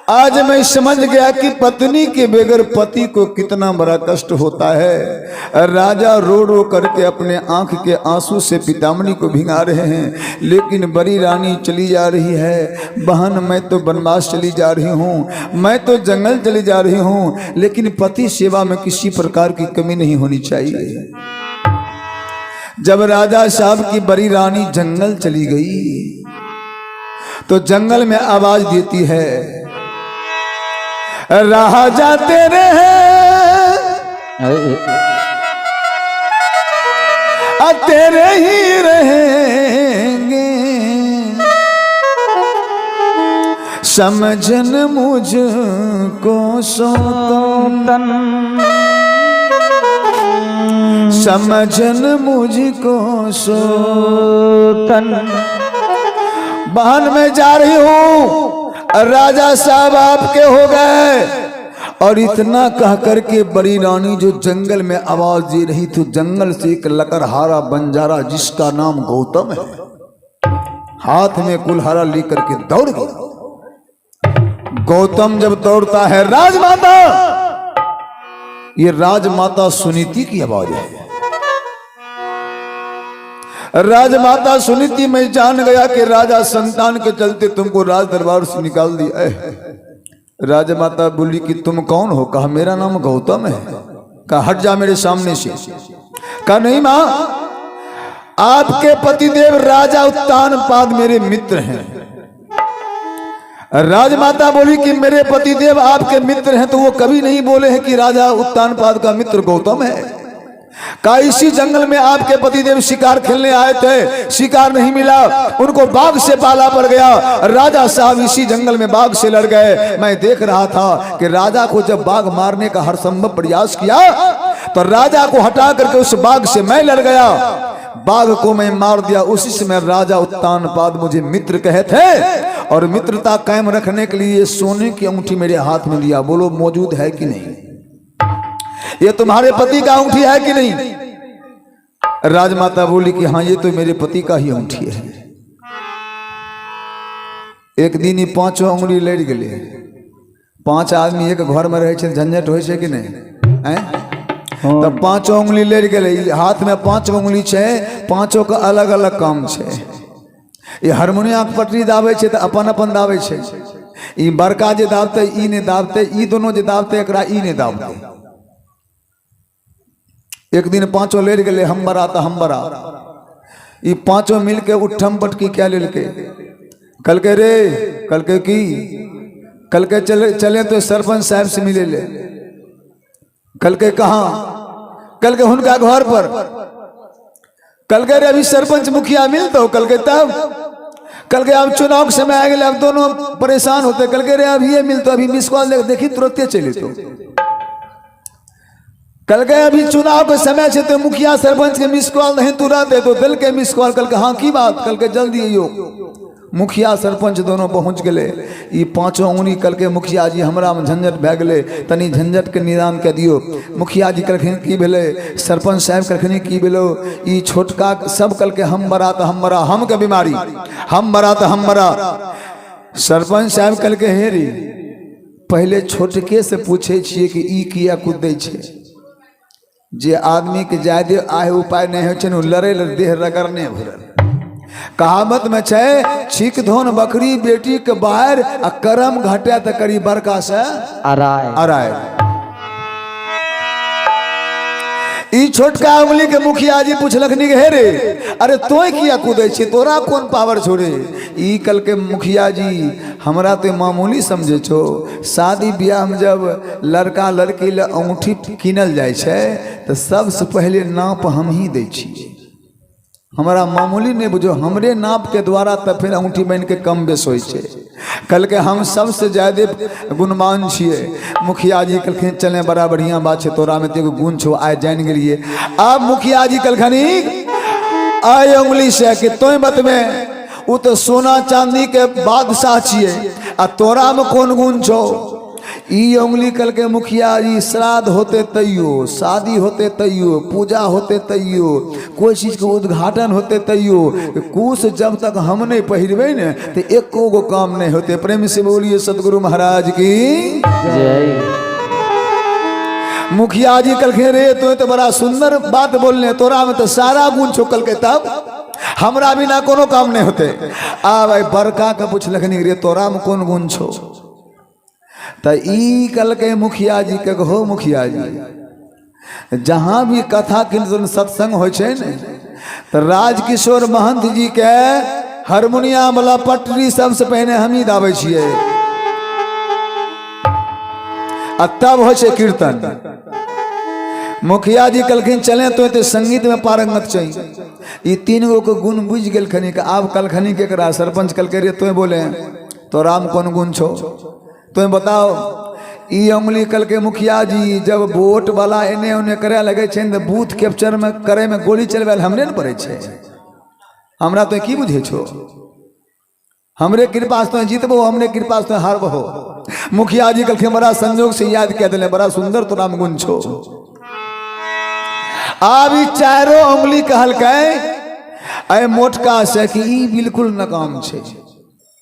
आज मैं समझ गया कि पत्नी के बगैर पति को कितना बड़ा कष्ट होता है। राजा रो रो करके अपने आंख के आंसू से पितामनी को भिंगा रहे हैं, लेकिन बड़ी रानी चली जा रही है। बहन मैं तो वनवास चली जा रही हूँ, मैं तो जंगल चली जा रही हूँ, लेकिन पति सेवा में किसी प्रकार की कमी नहीं होनी चाहिए। जब राजा साहब की बड़ी रानी जंगल चली गई तो जंगल में आवाज देती है, राजा तेरे हैं तेरे ही रहेंगे, समझन मुझको सौतन, समझन मुझको सौतन। बहन मैं जा रही हूँ, राजा साहब आपके हो गए। और इतना कह करके बड़ी रानी जो जंगल में आवाज दे रही थी, जंगल से एक लकड़हारा बंजारा जिसका नाम गौतम है, हाथ में कुल्हारा लेकर के दौड़ गया। गौतम जब दौड़ता है, राजमाता, ये राजमाता सुनीति की आवाज है। राजमाता सुनीति, मैं जान गया कि राजा संतान के चलते तुमको राज दरबार से निकाल दिया है। राजमाता बोली कि तुम कौन हो? कहा मेरा नाम गौतम है। कहा हट जा मेरे सामने से। कहा नहीं मां, आपके पतिदेव राजा उत्तानपाद मेरे मित्र हैं। राजमाता बोली कि मेरे पतिदेव आपके मित्र हैं, तो वो कभी नहीं बोले हैं कि राजा उत्तानपाद का मित्र गौतम है। का इसी जंगल में आपके पतिदेव शिकार खेलने आए थे, शिकार नहीं मिला, उनको बाघ से पाला पड़ गया। राजा साहब इसी जंगल में बाघ से लड़ गए। मैं देख रहा था कि राजा को जब बाघ मारने का हर संभव प्रयास किया तो राजा को हटा करके उस बाघ से मैं लड़ गया, बाघ को मैं मार दिया। उसी समय राजा उत्तानपाद मुझे मित्र कहे थे और मित्रता कायम रखने के लिए सोने की अंगूठी मेरे हाथ में लिया। बोलो मौजूद है कि नहीं? ये तुम्हारे पति का अंगूठी है कि नहीं? राजमाता बोली कि हाँ, ये तो मेरे पति का ही अंगूठी है। एक दिन ही 5 अंगुली लड़ गए। 5 आदमी एक घर में रहे, झंझट हो कि नहीं? तब 5 अंगुली लड़ गए, हाथ में 5 अंगुली छे, 5 का अलग अलग काम छे। ये हारमोनिया के पटरी दाबे छे तो अपन अपन दाबे छे। ई बड़का जे दाबते ई ने दाबते, ई दोनों जे दाबते एकरा ई ने दाबते। एक दिन 5 लेट गए, हम बरा तो हम बरा। ये 5 मिल के उठम पटकी क्या ले के कल के रे, कल के की, कल के चले तो सरपंच साहब से मिले ले। कल के कहा? कल के उनका घर पर। कल के रे अभी सरपंच मुखिया मिलते हो? कल के तब। कल के अब चुनाव के समय आ गए, अब दोनों परेशान होते। कल के रे अभी ये मिलते, अभी मिस कॉल देखी तुरंत चले। तो कल के अभी चुनाव के समय से तो मुखिया सरपंच के मिस कॉल नहीं तुरंत है, तो दिल के मिस कॉल। कल के हाँ की बात? कल के जल्दी यो मुखिया सरपंच दोनों पहुंच गए। ये 5 अंगुली कल के मुखिया जी हमरा में झंझट भै गए, तनी झंझट के निदान के दियो। मुखिया जी कलखिन की भेले, सरपंच साहब कलखिन की भेलो। ये छोटका सब कल के हम बरा तो हम बरा, हम के बीमारी, हम बरा तो हम बरा। सरपंच साहब कल के हेरी पहले छोटके से पूछे छिए कि ई किया कूदे छे। जे आदमी के जायदे आए उपाय नहीं हो छे, लड़े देह रगड़ने भरल। कहावत में छे, छीक धोन बकरी बेटी के बाहर आ करम घटे त करी बरका से अराय। ई छोटका उंगली के मुखिया जी पूछलखनी हे रे, अरे तोय किया कूदे छी, तोरा कौन पावर छोड़े? ई कल के मुखिया जी हमरा तो मामूली समझे छो। शादी ब्याह में जब लड़का लड़की ले अंगूठी कीनल जाय छे तो सबसे पहले नाप हम ही दे छी। हमारा मामूली नहीं बुझो, हमरे नाप के द्वारा तब फिर अंगूठी बन के कम बेस हो। कल के हम सबसे ज्यादा गुणमान छिए। मुखिया जी कलखिन चले बड़ा बढ़िया बात है, तोरा में तेगो गुण छो, आय जान गेलिए। अब मुखिया जी कलखनी आय उंगली से कि तोय मत में वो तो सोना चांदी के बादशाह छिए, आ तोरा में कौन गुण छो? ई उंगली कल के मुखिया जी श्राद्ध होते तैयो, शादी होते तैयो, पूजा होते तैयो, कोई चीज के उद्घाटन होते तैयो, कुछ जब तक हम नहीं पहिरबे ने तो एको गो काम नहीं होते। प्रेम से बोलिए सदगुरु महाराज की जय। मुखिया जी कल के रे तो बड़ा सुंदर बात बोलने, तोरा में तो सारा गुण छो कल के, तब हमरा बिना कोनो काम नहीं होते। आ भाई बड़का के पूछलखिन रे तोरा में कौन गुण छो, तो ई कल के मुखिया जी के हो मुखिया जी जहां भी कथा कीर्तन सत्संग हो तो राजकिशोर महंत जी के हारमोनियम वाला पटरी सबसे पहले हम ही दाबे छिए, तब हो कीर्तन। मुखिया जी कलखिन चले तो संगीत में पारंगत चाहिए। ये तीन गो को गुण बुझ गए खनी का। आप कल खनी के करा सरपंच कल के रे तो बोले तो राम कौन गुण छो तो बताओ। ई उंगली कल के मुखिया जी जब वोट वाला एने ओने करे लगे छे तो बूथ कैप्चर में करे में गोली चलवे हमरे न पड़े छे। हमरा तो की बुझे छो, हमरे कृपा से तो जीतबो, हमरे कृपा से तो हारबो। मुखिया जी कल के बड़ा संजोग से याद कह दिले, बड़ा सुंदर तो राम गुण छो। अब ई चारों उंगली कहल के ए मोटका से कि ई बिल्कुल नकाम छे,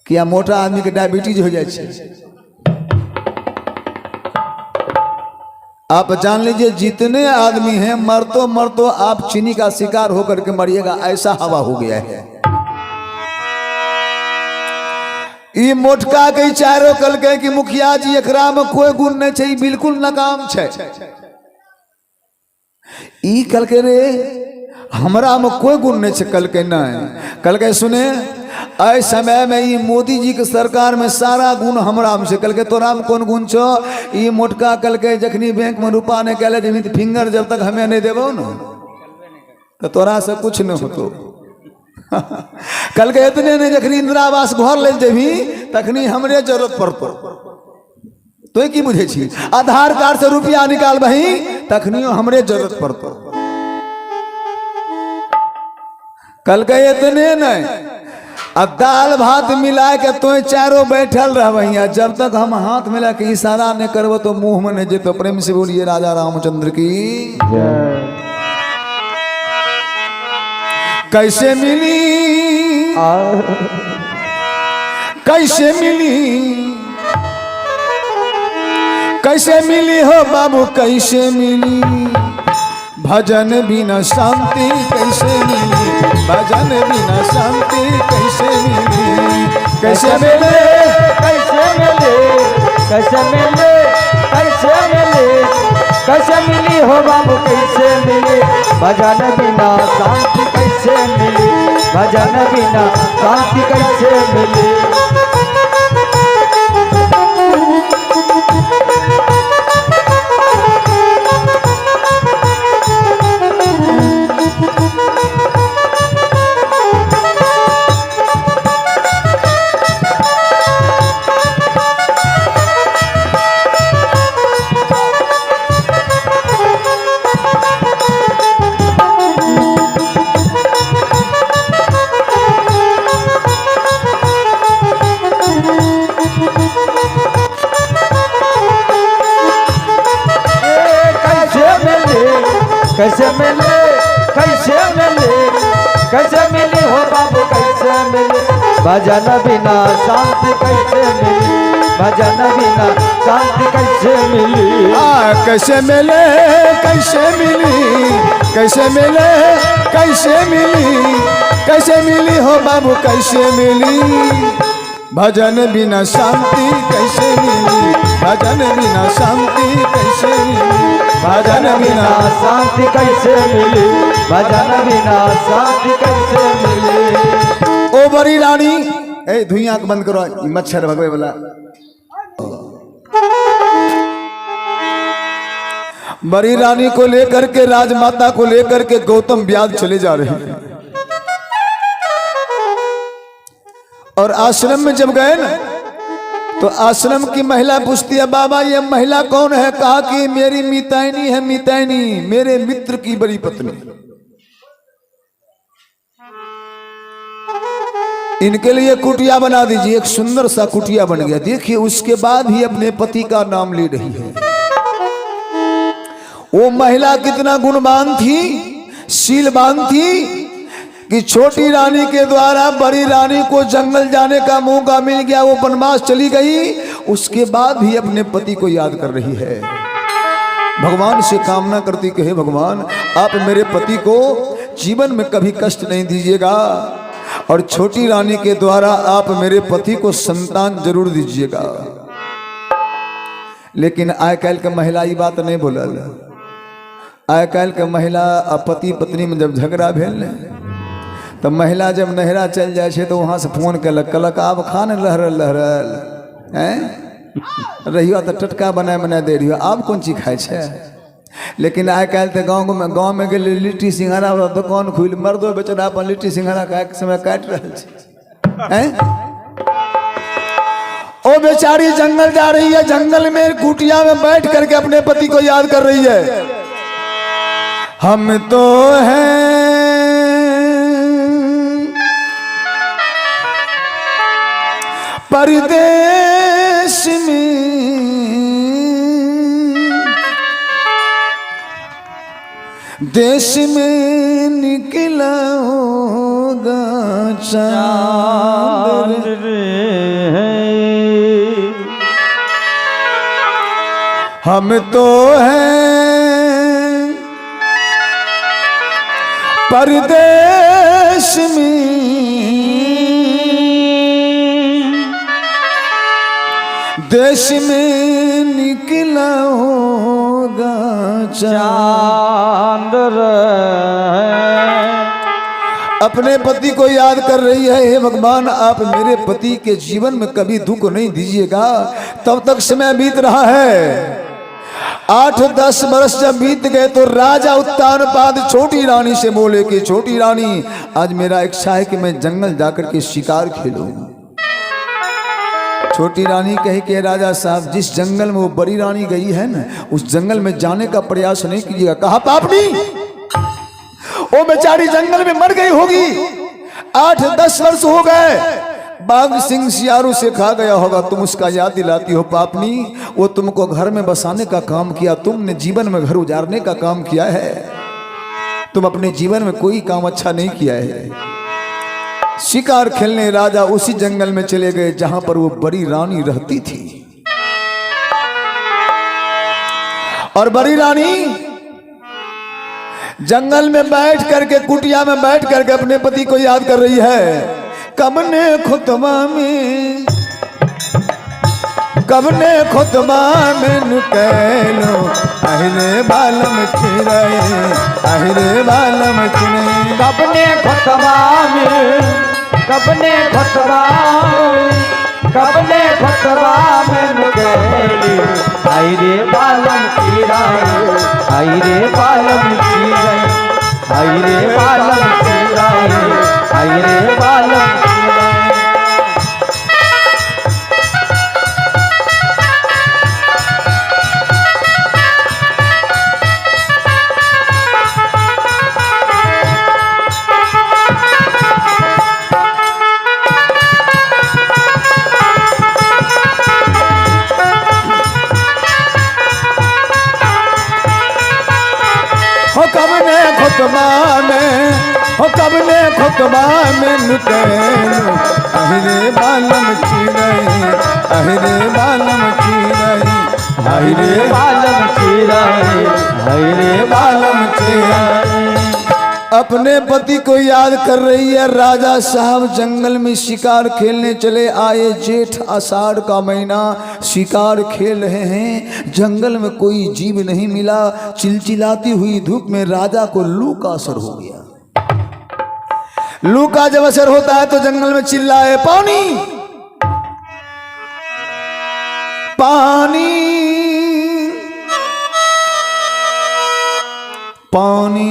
किया मोटा आदमी के डायबिटीज हो जाए छे। आप जान लीजिए जितने आदमी हैं मरतो मरतो आप चीनी का शिकार होकर के मरिएगा, ऐसा हवा हो गया है। ई मोटका के चारों कल के कि मुखिया जी एकरा में कोई गुण नहीं चाहिए, बिल्कुल नाकाम छे। ई कल के रे हमरा में कोई गुण नहीं छे, कल के नहीं। कल के सुने ऐ समय में ई मोदी जी के सरकार में सारा गुण हमरा में से। कल के तोरा में कौन गुण छो? ई मोटका कल के जखनी बैंक में रुपा नहीं कहले जमी फिंगर जब तक हमें नहीं देबो न तो तोरा से कुछ नहीं होतो। कल के इतने नहीं जखनी इंदिरा आवास घर ले जेबी तखनी हमरे जरूरत पड़तो। तो की बुझे छी आधार कार्ड से रुपया निकाल बही तखनियो हमरे जरूरत पड़तो। कल के इतने नहीं अब दाल भात मिला के तो चारों बैठल रह, जब तक हम हाथ मिला के इशारा नहीं करबो तो मुंह में नहीं जेतो। प्रेम से बोलिए राजा रामचंद्र की कैसे मिली कैसे मिली कैसे मिली हो बाबू कैसे मिली, भजन बिना शांति कैसे मिली, भजन बिना शांति कैसे मिली। कैसे मिले कैसे मिले कैसे मिले कैसे मिले कैसे मिली हो बाबू कैसे मिली, भजन बिना शांति कैसे मिली, भजन बिना शांति कैसे मिली। कैसे मिले कैसे मिले कैसे मिली हो बाबू कैसे मिली, भजन बिना शांति कैसे मिली, भजन बिना शांति कैसे मिली। कैसे मिले कैसे मिली कैसे मिले कैसे मिली कैसे मिली हो बाबू कैसे मिली, भजन बिना शांति कैसे मिली, भजन बिना शांति कैसे मिली, भजन बिना शांति कैसे मिली, भजन बिना शांति कैसे मिली। ओ बड़ी रानी ए धुइयां को बंद करो, मच्छर भगवे वाला। बड़ी रानी को लेकर के राजमाता को लेकर के गौतम व्यास चले जा रहे हैं और आश्रम में जब गए ना तो आश्रम की महिला पूछती है बाबा ये महिला कौन है? कहा कि मेरी मिताइनी है, मिताइनी मेरे मित्र की बड़ी पत्नी। इनके लिए कुटिया बना दीजिए। एक सुंदर सा कुटिया बन गया। देखिए उसके बाद भी अपने पति का नाम ले रही है। वो महिला कितना गुणवान थी, शीलवान थी कि छोटी रानी के द्वारा बड़ी रानी को जंगल जाने का मौका मिल गया। वो वनवास चली गई, उसके बाद भी अपने पति को याद कर रही है। भगवान से कामना करती कि हे भगवान, आप मेरे पति को जीवन में कभी कष्ट नहीं दीजिएगा और छोटी रानी के द्वारा आप मेरे पति को संतान जरूर दीजिएगा। लेकिन आय काल के महिला ये बात नहीं बोलल। आय काल के महिला पति पत्नी में जब झगड़ा भेल तो महिला जब नहरा चल जाए तो वहाँ से फोन कलक आब खान लहरल लहरल हैं रहियो तो टटका बनाए दे रही आब कौन चीज खाए छे। लेकिन आइ काल्हि तो गाँव में गेल लिट्टी सिंघाड़ा वाला दुकान खुल मर्दो बेचारा अपन लिट्टी सिंघाड़ा खाए के समय काट रहे हैं। ओ बेचारी जंगल जा रही है, जंगल में कुटिया में बैठ करके अपने पति को याद कर रही है। हम तो हैं परदेश में, देश में निकला होगा चांद रे। हम तो हैं परदेश में, देश में निकला होगा चांद रे। अपने पति को याद कर रही है। हे भगवान, आप मेरे पति के जीवन में कभी दुख नहीं दीजिएगा। तब तक समय बीत रहा है। 8-10 वर्ष जब बीत गए तो राजा उत्तानपाद छोटी रानी से बोले कि छोटी रानी, आज मेरा इच्छा है कि मैं जंगल जाकर के शिकार खेलूं। छोटी रानी कही कि राजा साहब, जिस जंगल में वो बड़ी रानी गई है ना, उस जंगल में जाने का प्रयास नहीं कीजिएगा। कहा पापनी, वो बेचारी जंगल में मर गई होगी। 8-10 वर्ष हो गए, बाघ सिंह सियारू से खा गया होगा। तुम उसका याद दिलाती हो पापनी। वो तुमको घर में बसाने का काम किया, तुमने जीवन में घर उजाड़ने का काम किया है। तुम अपने जीवन में कोई काम अच्छा नहीं किया है। शिकार खेलने राजा उसी जंगल में चले गए जहां पर वो बड़ी रानी रहती थी। और बड़ी रानी जंगल में बैठ करके, कुटिया में बैठ करके अपने पति को याद कर रही है। कबने खुतबा में, कबने खुतबा में नुकैलो, अहिरे बालम चिरे, अहिरे बालम चिरे। कबने खुतबा में, कबने खुतबा में, कबने खुतबा में नुकैलो, अहिरे बालम चिरे, अहिरे बालम चिरे, अहिरे बालम चिरे, अहिरे बालम चिरे। खुतबा में, हो कबने खुतबा में नुकैलो, अहिरे बालम चिरे, अहिरे बालम चिरे, अहिरे बालम चिरे, अहिरे बालम चिरे। अपने पति को याद कर रही है। राजा साहब जंगल में शिकार खेलने चले आए। जेठ आषाढ़ का महीना, शिकार खेल रहे हैं। जंगल में कोई जीव नहीं मिला। चिलचिलाती हुई धूप में राजा को लू का असर हो गया। लू का जब असर होता है तो जंगल में चिल्लाए, पानी पानी पानी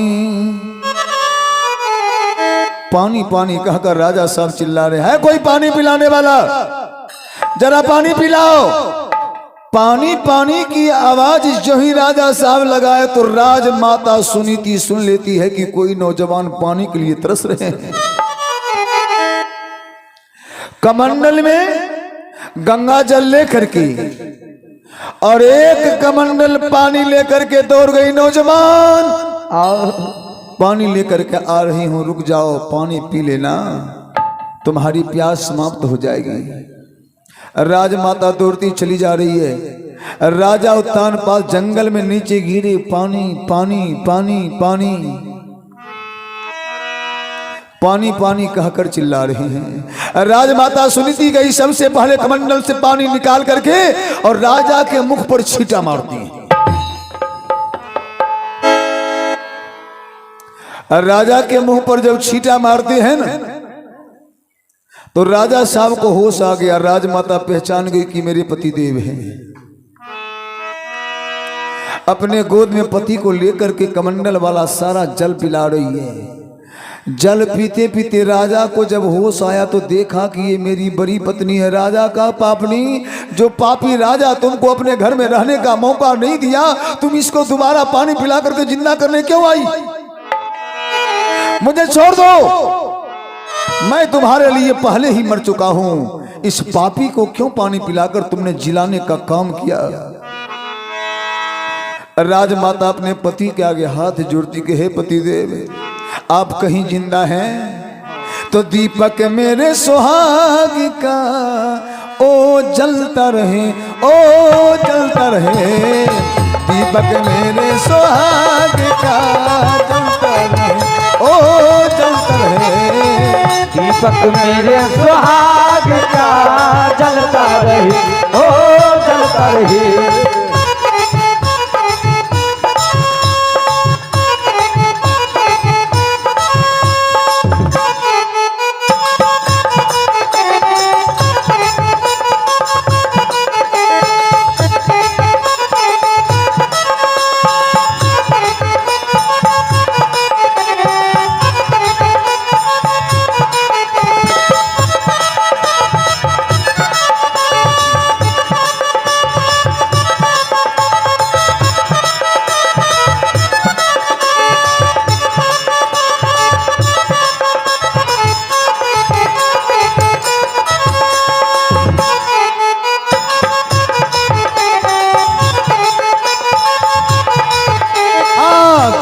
पानी पानी कहकर राजा साहब चिल्ला रहे हैं। कोई पानी पिलाने वाला, जरा पानी पिलाओ। पानी पानी की आवाज जो ही राजा साहब लगाए तो राजमाता सुनीति सुन लेती है कि कोई नौजवान पानी के लिए तरस रहे हैं। कमंडल में गंगा जल लेकर के और एक कमंडल पानी लेकर के दौड़ गई नौजवान। पानी लेकर के आ रही हूं, रुक जाओ, पानी पी लेना, तुम्हारी प्यास समाप्त हो जाएगी। राजमाता दौड़ती चली जा रही है। राजा उत्तान पास जंगल में नीचे गिरे, पानी पानी पानी पानी पानी पानी कहकर चिल्ला रहे हैं। राजमाता सुनीति गई, सबसे पहले कमंडल से पानी निकाल करके और राजा के मुख पर छींटा मारती है। राजा के मुंह पर जब छींटा मारते हैं ना, तो राजा साहब को होश आ गया। राजमाता पहचान गई कि मेरे पति देव हैं। अपने गोद में पति को लेकर के कमंडल वाला सारा जल पिला रही है। जल पीते पीते राजा को जब होश आया तो देखा कि ये मेरी बड़ी पत्नी है। राजा का पापनी, जो पापी राजा तुमको अपने घर में रहने का मौका नहीं दिया, तुम इसको दोबारा पानी पिला करके जिंदा करने क्यों आई? मुझे छोड़ दो, मैं तुम्हारे लिए पहले ही मर चुका हूं। इस पापी को क्यों पानी पिलाकर तुमने जिलाने का काम किया? राजमाता अपने पति के आगे हाथ जोड़ती के, हे पति देव, आप कहीं जिंदा हैं तो दीपक मेरे सुहाग का ओ जलता रहे, ओ जलता रहे। दीपक मेरे सुहाग का जलता रहे, ओ जलता रहे। दीपक मेरे सुहाग का जलता रहे, ओ जलता रहे।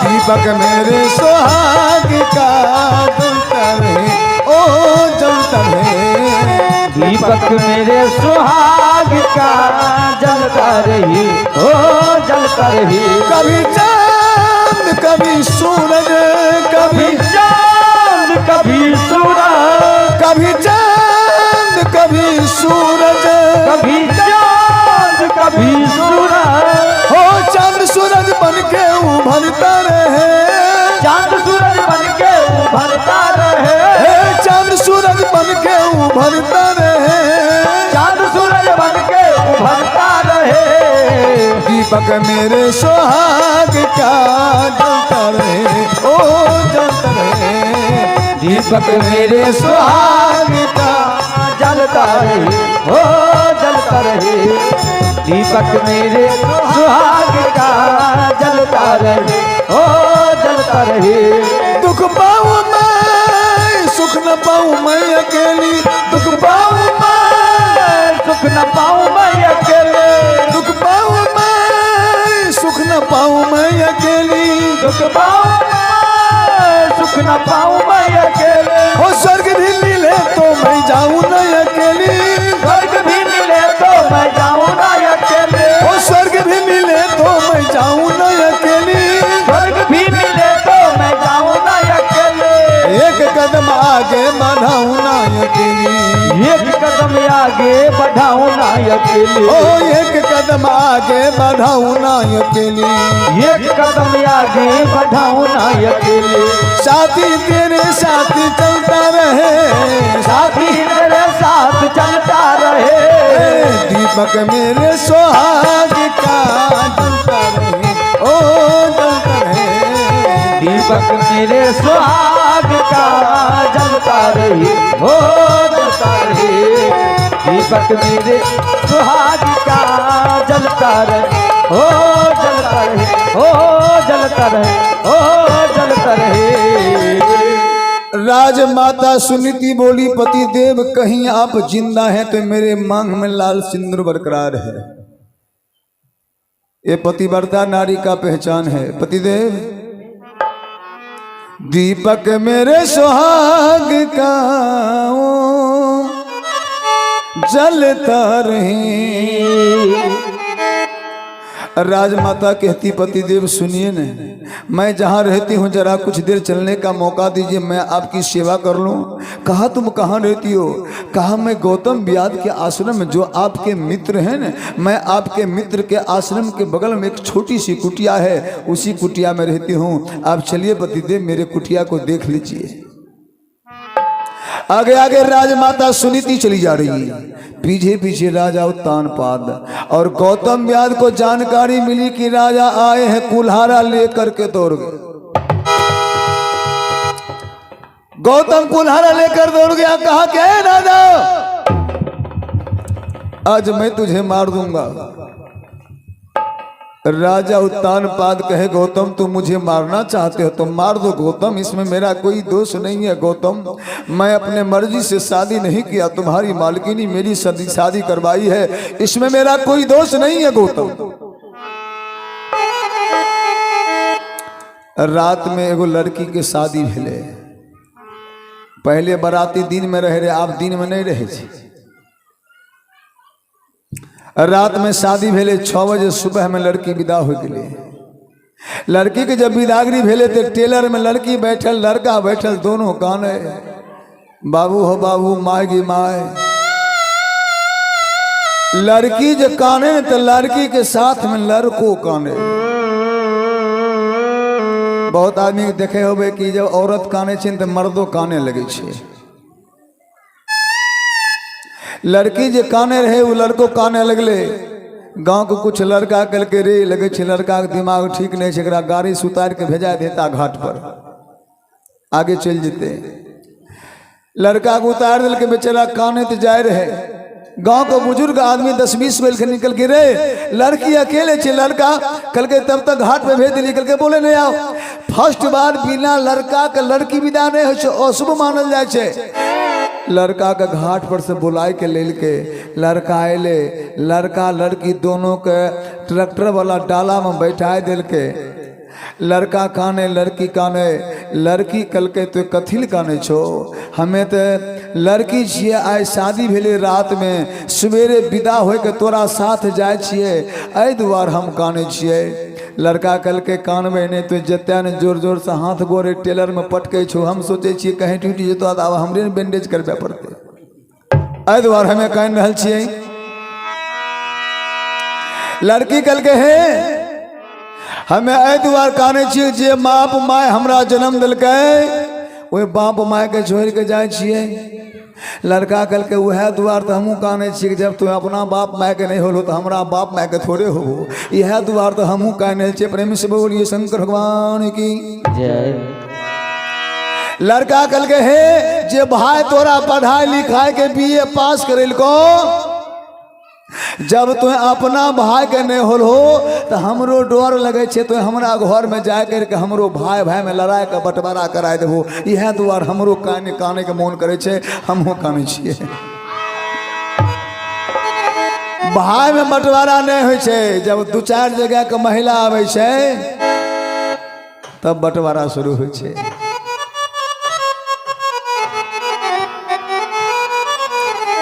दीपक मेरे सुहाग का जलता रहे, ओ जलता रहे। दीपक मेरे सुहाग का जलता रही, ओ जलता रही। कभी चांद कभी सूरज, कभी चांद कभी सूरज, कभी चांद कभी सूरज, कभी चांद कभी सूरज। हो चांद सूरज बन के उभरता रहे, चांद सूरज बन के उभरता रहे। हे चांद सूरज बन के उभरता रहे, चांद सूरज बन के उभरता रहे। दीपक मेरे सुहाग का जलता रहे, ओ जलता रहे। दीपक मेरे सुहाग का जलता रहे, ओ जलता रहे। दीपक मेरे सुहाग का जलता रहे, ओ जलता रहे। दुख पाऊं मैं सुख न पाऊं मैं अकेली, दुख पाऊं मैं सुख न पाऊं मैं अकेले, दुख पाऊं मैं सुख न पाऊं मैं अकेली। दुख पाऊं मैं सुख न पाऊं मैं अकेले। हो स्वर्ग भी मिले तो मैं जाऊं न अकेली, स्वर्ग भी मिले तो मैं जाऊं ना अकेले। हो स्वर्ग भी मिले तो मैं जाऊं न अकेली। स्वर्ग भी मिले तो मैं जाऊं ना अकेले। एक कदम आगे बढ़ाऊं ना अकेली, एक कदम आगे बढ़ाऊं ना अकेले। ओ एक कदम आगे बढ़ाऊं ना अकेली। एक कदम आगे बढ़ाऊं ना अकेले। साथी तेरे साथ चलता रहे, साथी तेरे साथ चलता रहे। दीपक मेरे सुहाग का जलता रहे, ओ जलता रहे। दीपक मेरे सुहाग का जलता रहे, ओ जलता रहे। दीपक मेरे सुहाग का जलता रहे, ओ जलता रहे, ओ जलता रहे, ओ जलता रहे। राजमाता सुनीति बोली, पति देव कहीं आप जिंदा हैं तो मेरे मांग में लाल सिंदूर बरकरार है। ये पतिव्रता नारी का पहचान है। पतिदेव, दीपक मेरे सुहाग का जलता रहे। राजमाता कहती, पतिदेव सुनिए न, मैं जहाँ रहती हूँ जरा कुछ देर चलने का मौका दीजिए, मैं आपकी सेवा कर लूँ। कहा तुम कहाँ रहती हो? कहा मैं गौतम व्याध के आश्रम में, जो आपके मित्र हैं न, मैं आपके मित्र के आश्रम के बगल में एक छोटी सी कुटिया है, उसी कुटिया में रहती हूँ। आप चलिए पतिदेव, मेरे कुटिया को देख लीजिए। आगे आगे राजमाता सुनीति चली जा रही है, पीछे पीछे राजा उत्तानपाद। और गौतम व्याध को जानकारी मिली कि राजा आए हैं, कुल्हाड़ा लेकर के दौड़ गए। गौतम कुल्हाड़ा लेकर दौड़ गया, कहा क्या है राजा, आज मैं तुझे मार दूंगा। राजा उत्तानपाद कहे, गौतम तुम मुझे मारना चाहते हो तो मार दो गौतम, इसमें मेरा कोई दोष नहीं है। गौतम, मैं अपने मर्जी से शादी नहीं किया, तुम्हारी मालकिनी मेरी शादी करवाई है, इसमें मेरा कोई दोष नहीं है गौतम। रात में एगो लड़की के शादी भेले। पहले बाराती दिन में रहे, आप दिन में नहीं रहे छे। रात में शादी भेले, 6 बजे सुबह में लड़की विदा हो गई। लड़की के जब विदागरी भेले तो टेलर में लड़की बैठल, लड़का बैठल, दोनों काने, बाबू हो बाबू, माय गी माय। लड़की जो काने तो लड़की के साथ में लड़को काने। बहुत आदमी देखे होबे कि जब औरत काने छे तो मर्दो काने लगे छे। लड़की जो काने रहे वो लड़को काने लगले। गांव को कुछ लड़का कल के रे लगे छे, लड़का के दिमाग ठीक नहीं छे, एकरा गाड़ी सुतार के भेजा देता घाट पर, आगे चल जेते। लड़का को उतार दिल के बेचारा काने तो जाए रहे। गांव को बुजुर्ग आदमी 10-20 बेल के निकल के रे, लड़की अकेले छे, लड़का कल के तब तक घाट पे भेज दिली, कल के बोले नहीं आओ। फर्स्ट बार बिना लड़का के लड़की विदा नहीं हो, अशुभ मानल जाए छे। लड़का के घाट पर से बुलाए के लेल के लड़का अले, लड़का लड़की दोनों के ट्रैक्टर वाला डाला में बैठाए दिल के। लड़का काने, लड़की काने। लड़की कल के तो कथिल काने छो, हमें तो लड़की छिए, आइ शादी भेले रात में, सवेरे विदा होए के तोरा साथ जाए छिए, एहि दुआर हम काने छिए। लड़का कल के कानबे नहीं तो जत्या ने जोर जोर से हाथ गोरे टेलर में पटके छो, हम सोचे छिए कहीं टूटी जेतो तो हमरे ने बैंडेज करबे पड़ते, एहि दुआर हमें कान रहल छिए। लड़की कल के हे हमें एहि दुआर काने छिए जे बाप माय हमरा जन्म दिलकै, ओहि बाप माय के छोड़ के जाए छिए। लड़का कल के वह दुआर तो हमहूँ काने छिए, जब तुम अपना बाप माय के नहीं होलो तो हमरा बाप माय के थोड़े हो, यह दुआर तो हमहूँ काने छिए। प्रेम से बोलिए शंकर भगवान की जय। लड़का कल के हे जे भाई तोरा पढ़ाई लिखाई के BA पास करेल को, जब तुम अपना भाई के नहीं होल हो तो हमरो डर लगे छे, तो हमरा घर में जा कर के हमरो भाई भाई में लड़ाई का बंटवारा कराए देबो, यह दुआर हमरो काने काने के मन करे छे, हमहू काने छिए। भाई में बंटवारा नहीं होय छे, जब 2-4 जगह के महिला आवे छे तब बंटवारा शुरू होय छे।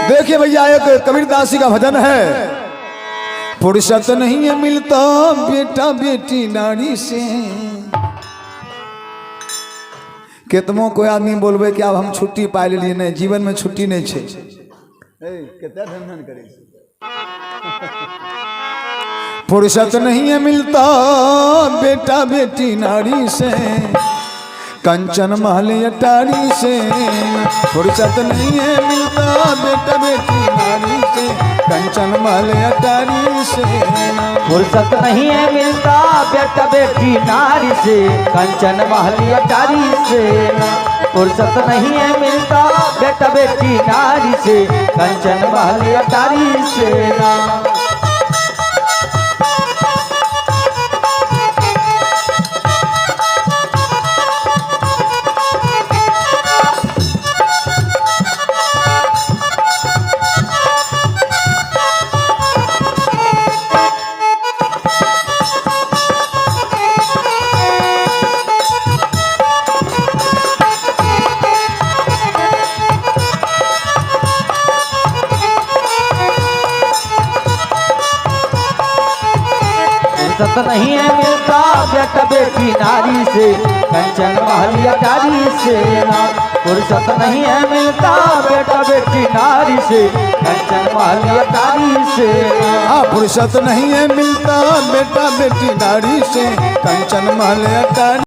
देखिए भैया, एक कबीरदासी का भजन है, फुर्सत नहीं है मिलता बेटा बेटी नारी से। कितनों कोई आदमी बोलबे कि अब हम छुट्टी पाए लिए, नहीं, जीवन में छुट्टी नहीं छे। फुर्सत नहीं है मिलता बेटा बेटी नारी से, कंचन महल अटारी से। फुर्सत नहीं है मिलता बेटा बेटी नारी से, कंचन महल अटारी से। फुर्सत नहीं है मिलता बेटा बेटी नारी से, कंचन महल अटारी से। फुर्सत नहीं है मिलता बेटा बेटी नारी से, कंचन महल अटारी से। फुर्सत नहीं है मिलता बेटा बेटी नारी से, कंचन महल अटारी से ना। फुर्सत नहीं है मिलता बेटा बेटी नारी से, कंचन महल अटारी से ना। फुर्सत नहीं है मिलता बेटा बेटी नारी से, कंचन महल अटारी